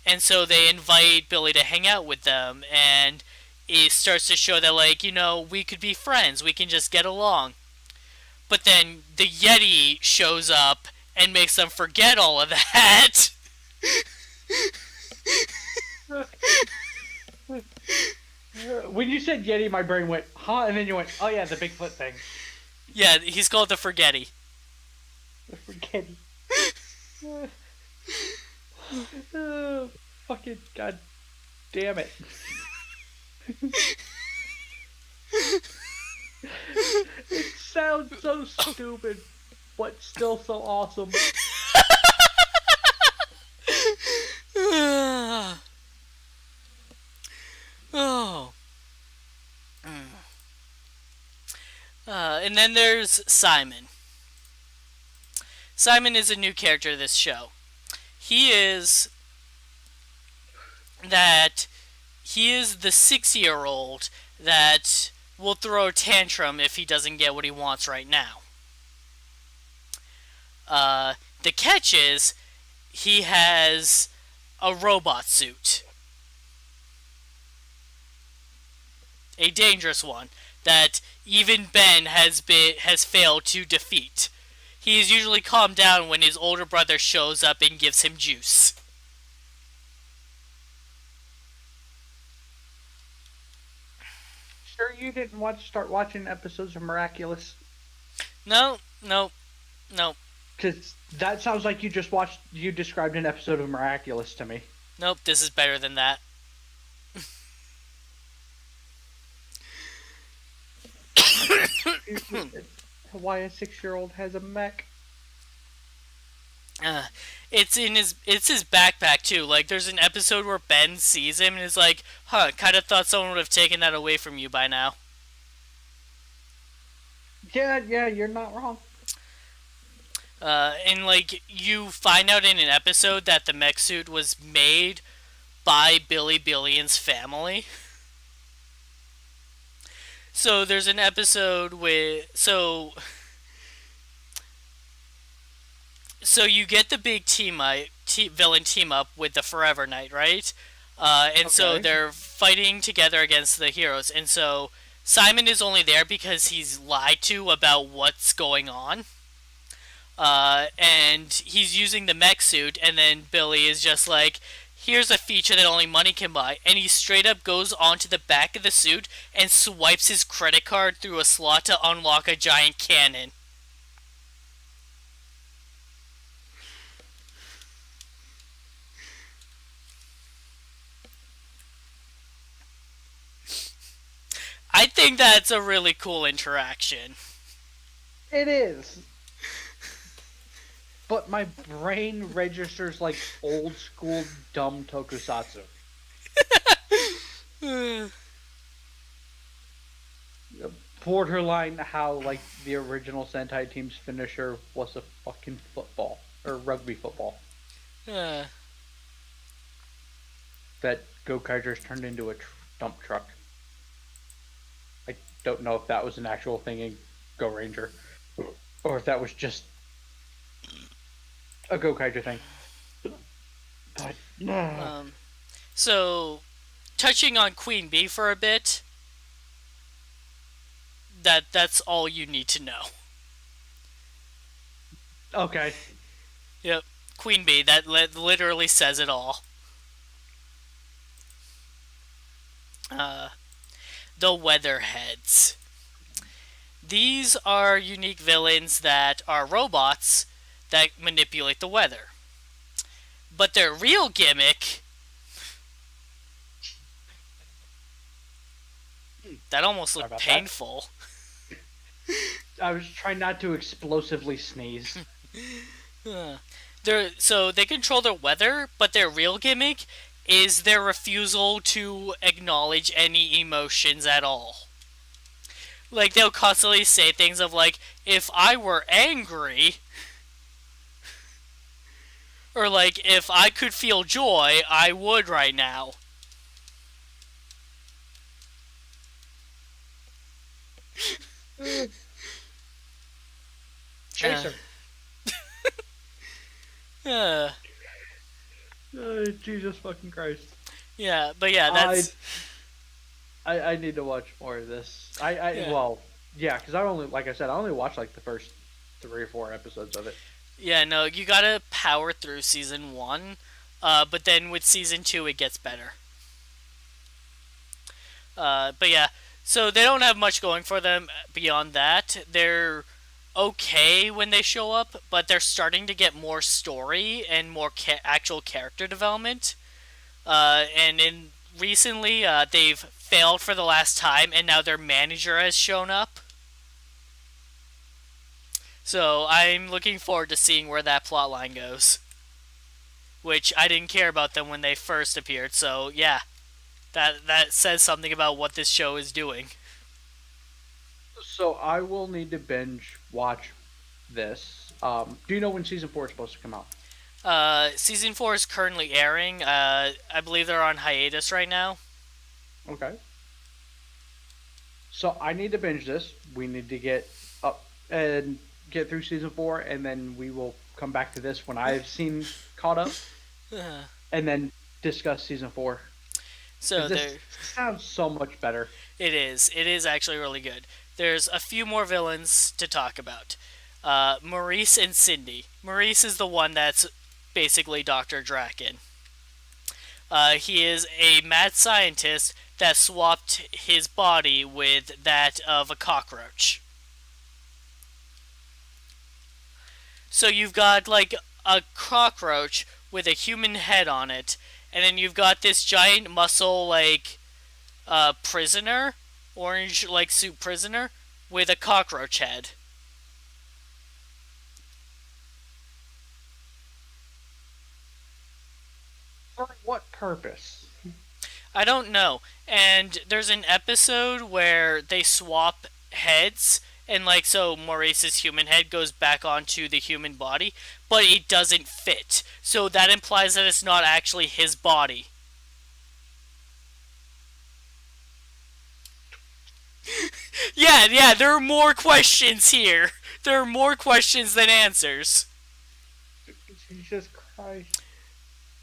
And so they invite Billy to hang out with them, and it starts to show that, like, you know, we could be friends, we can just get along. But then the Yeti shows up and makes them forget all of that. When you said Yeti, my brain went, huh? And then you went, oh yeah, the Bigfoot thing. Yeah, he's called the Forgetty. The Forgetty. Fucking god damn it. It sounds so stupid, but still so awesome. Oh. And then there's Simon. Simon is a new character to this show. He is the 6-year-old that will throw a tantrum if he doesn't get what he wants right now. The catch is he has a robot suit. A dangerous one that even Ben has failed to defeat. He is usually calmed down when his older brother shows up and gives him juice. Sure you didn't start watching episodes of Miraculous? No. Because that sounds like you described an episode of Miraculous to me. Nope, this is better than that. Why a 6-year-old has a mech? Uh, it's his backpack too. Like there's an episode where Ben sees him and is like, "Huh, kind of thought someone would have taken that away from you by now." Yeah, you're not wrong. And like you find out in an episode that the mech suit was made by Billy Billion's family. So there's an episode with so you get the big villain team up with the Forever Knight, right? And so Okay. they're fighting together against the heroes. And so Simon is only there because he's lied to about what's going on. And he's using the mech suit, and then Billy is just like, here's a feature that only money can buy. And he straight up goes onto the back of the suit and swipes his credit card through a slot to unlock a giant cannon. I think that's a really cool interaction. It is. But my brain registers like old school dumb tokusatsu. Borderline how like the original Sentai team's finisher was a fucking football or rugby football uh, that Go-Kaijers turned into a dump truck. I don't know if that was an actual thing in Go Ranger or if that was just a Go-Kaiger thing. But so, touching on Queen Bee for a bit, that's all you need to know. okay. Yep, Queen Bee. That literally says it all. Uh, the Weatherheads. These are unique villains that are robots that manipulate the weather. But their real gimmick. That almost Sorry looked about painful. I was trying not to explosively sneeze. So they control their weather, but their real gimmick is their refusal to acknowledge any emotions at all. Like they'll constantly say things of like, if I were angry, or like if I could feel joy, I would right now. Chaser. Uh, Jesus fucking Christ. yeah, but yeah, that's I need to watch more of this. Yeah. Well, yeah, because I only, like I said, I only watched like the first 3 or 4 episodes of it. yeah. No, you gotta power through season 1, but then with season 2 it gets better. But yeah, so they don't have much going for them beyond that. They're okay when they show up, but they're starting to get more story and more actual character development. And in recently, they've failed for the last time, and now their manager has shown up. So I'm looking forward to seeing where that plot line goes. Which I didn't care about them when they first appeared, so yeah, that says something about what this show is doing. So I will need to binge watch this. Do you know when season 4 is supposed to come out? Season 4 is currently airing. I believe they're on hiatus right now. Okay. So I need to binge this. We need to get up and get through season 4, and then we will come back to this when I've seen caught up, and then discuss season 4. So this sounds so much better. It is. It is actually really good. There's a few more villains to talk about. Maurice and Cindy. Maurice is the one that's basically Dr. Draken. He is a mad scientist that swapped his body with that of a cockroach. So you've got like a cockroach with a human head on it, and then you've got this giant muscle like prisoner, orange like suit prisoner, with a cockroach head. For what purpose? I don't know. And there's an episode where they swap heads, and like so Maurice's human head goes back onto the human body, but it doesn't fit. So that implies that it's not actually his body. Yeah, there are more questions here. There are more questions than answers. Jesus Christ.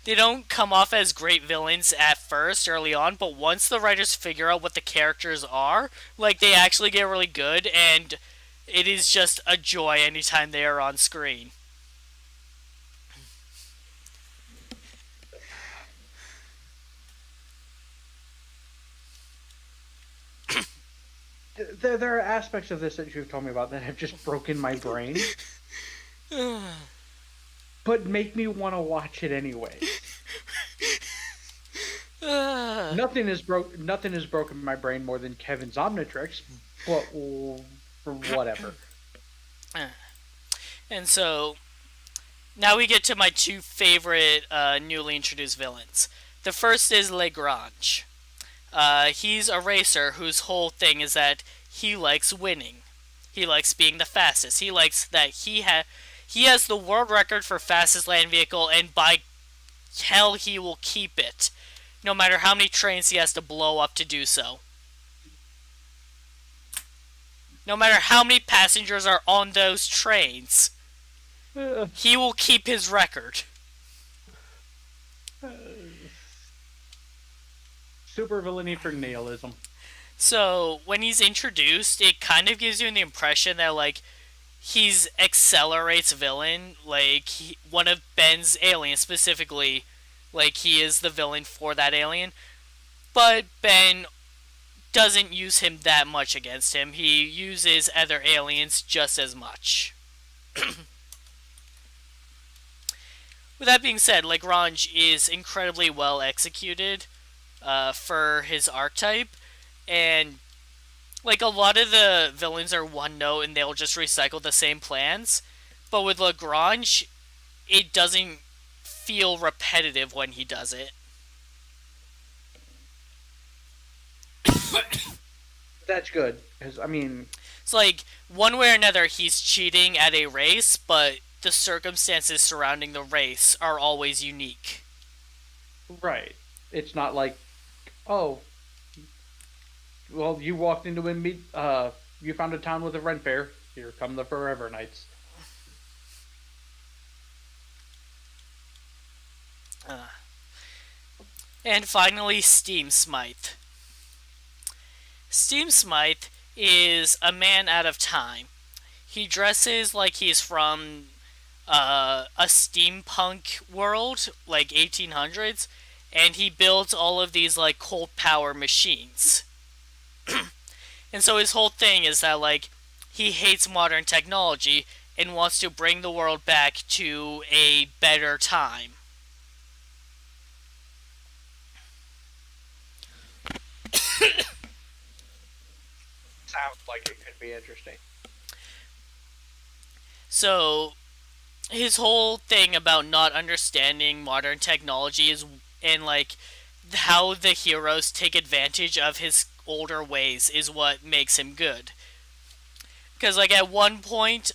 They don't come off as great villains at first, early on, but once the writers figure out what the characters are, like, they actually get really good, and it is just a joy anytime they are on screen. There are aspects of this that you've told me about that have just broken my brain, but make me want to watch it anyway. Nothing has broken my brain more than Kevin's Omnitrix, but whatever. And so, now we get to my two favorite newly introduced villains. The first is Lagrange. He's a racer whose whole thing is that he likes winning. He likes being the fastest. He likes that he has the world record for fastest land vehicle, and by hell he will keep it, no matter how many trains he has to blow up to do so. No matter how many passengers are on those trains, he will keep his record. Super villainy for nihilism. So, when he's introduced, it kind of gives you the impression that, like, he's Accelerate's villain. Like, one of Ben's aliens specifically, like, he is the villain for that alien. But Ben doesn't use him that much against him. He uses other aliens just as much. With that being said, Lagrange is incredibly well executed for his archetype, and like a lot of the villains are one note and they'll just recycle the same plans, but with Lagrange, it doesn't feel repetitive when he does it. That's good, because I mean, it's like one way or another he's cheating at a race, but the circumstances surrounding the race are always unique. right. It's not like, oh, well, you walked into you found a town with a rent fair. Here come the Forever Knights. And finally, Steam Smythe. Steam Smythe is a man out of time. He dresses like he's from a steampunk world, like 1800s, and he builds all of these like cold power machines. And so his whole thing is that like he hates modern technology and wants to bring the world back to a better time. Sounds like it could be interesting. So his whole thing about not understanding modern technology is and like how the heroes take advantage of his older ways is what makes him good. Because like at one point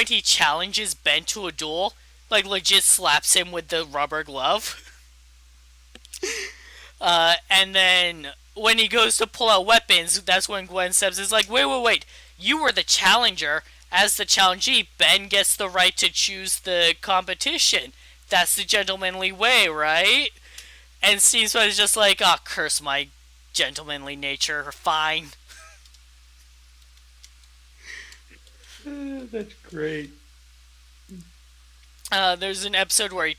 he challenges Ben to a duel, like legit slaps him with the rubber glove. And then when he goes to pull out weapons, that's when Gwen steps is like, wait, you were the challenger. As the challengee, Ben gets the right to choose the competition. That's the gentlemanly way, right? And Steve is just like, oh, curse my gentlemanly nature, fine. That's great. There's an episode where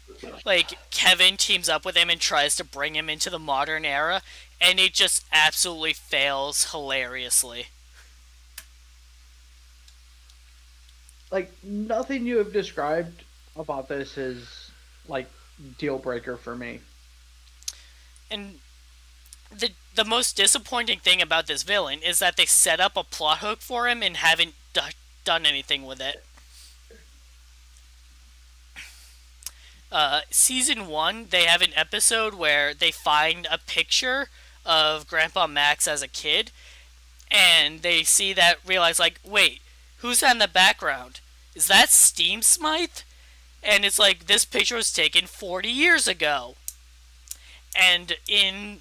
like Kevin teams up with him and tries to bring him into the modern era, and it just absolutely fails hilariously. Like, nothing you have described about this is like deal breaker for me. And the most disappointing thing about this villain is that they set up a plot hook for him and haven't done anything with it. Season 1, they have an episode where they find a picture of Grandpa Max as a kid, and they realize, like, wait, who's that in the background? Is that Steam Smythe? And it's like, this picture was taken 40 years ago. And in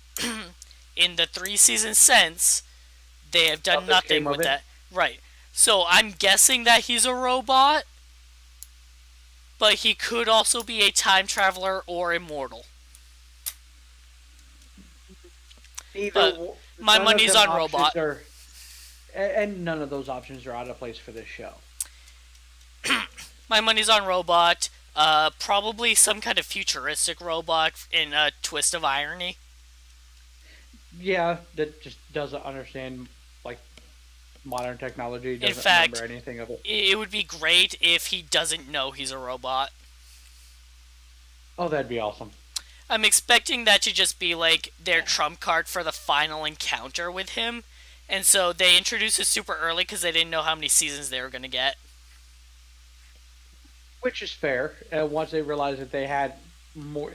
in the 3 seasons since, they have done nothing with that. Right. So I'm guessing that he's a robot, but he could also be a time traveler or immortal. But my money's on robot. And none of those options are out of place for this show. My money's on robot. Probably some kind of futuristic robot in a twist of irony. Yeah, that just doesn't understand, like, modern technology. Doesn't in fact, remember anything of it. It would be great if he doesn't know he's a robot. Oh, that'd be awesome. I'm expecting that to just be like their trump card for the final encounter with him. And so they introduced it super early because they didn't know how many seasons they were going to get. Which is fair. Once they realized that they had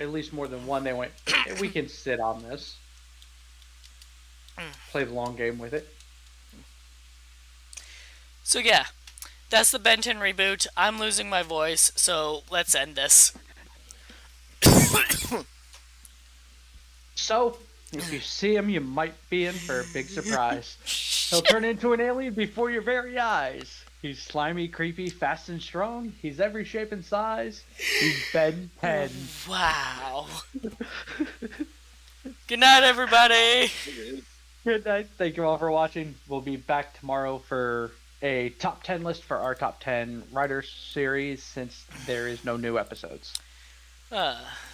at least more than one, they went, hey, we can sit on this. Play the long game with it. So yeah, that's the Ben 10 reboot. I'm losing my voice, so let's end this. So, if you see him, you might be in for a big surprise. He'll turn into an alien before your very eyes. He's slimy, creepy, fast and strong. He's every shape and size. He's Ben 10. Wow. Good night, everybody. Good night. Thank you all for watching. We'll be back tomorrow for a top 10 list for our top 10 writers series since there is no new episodes.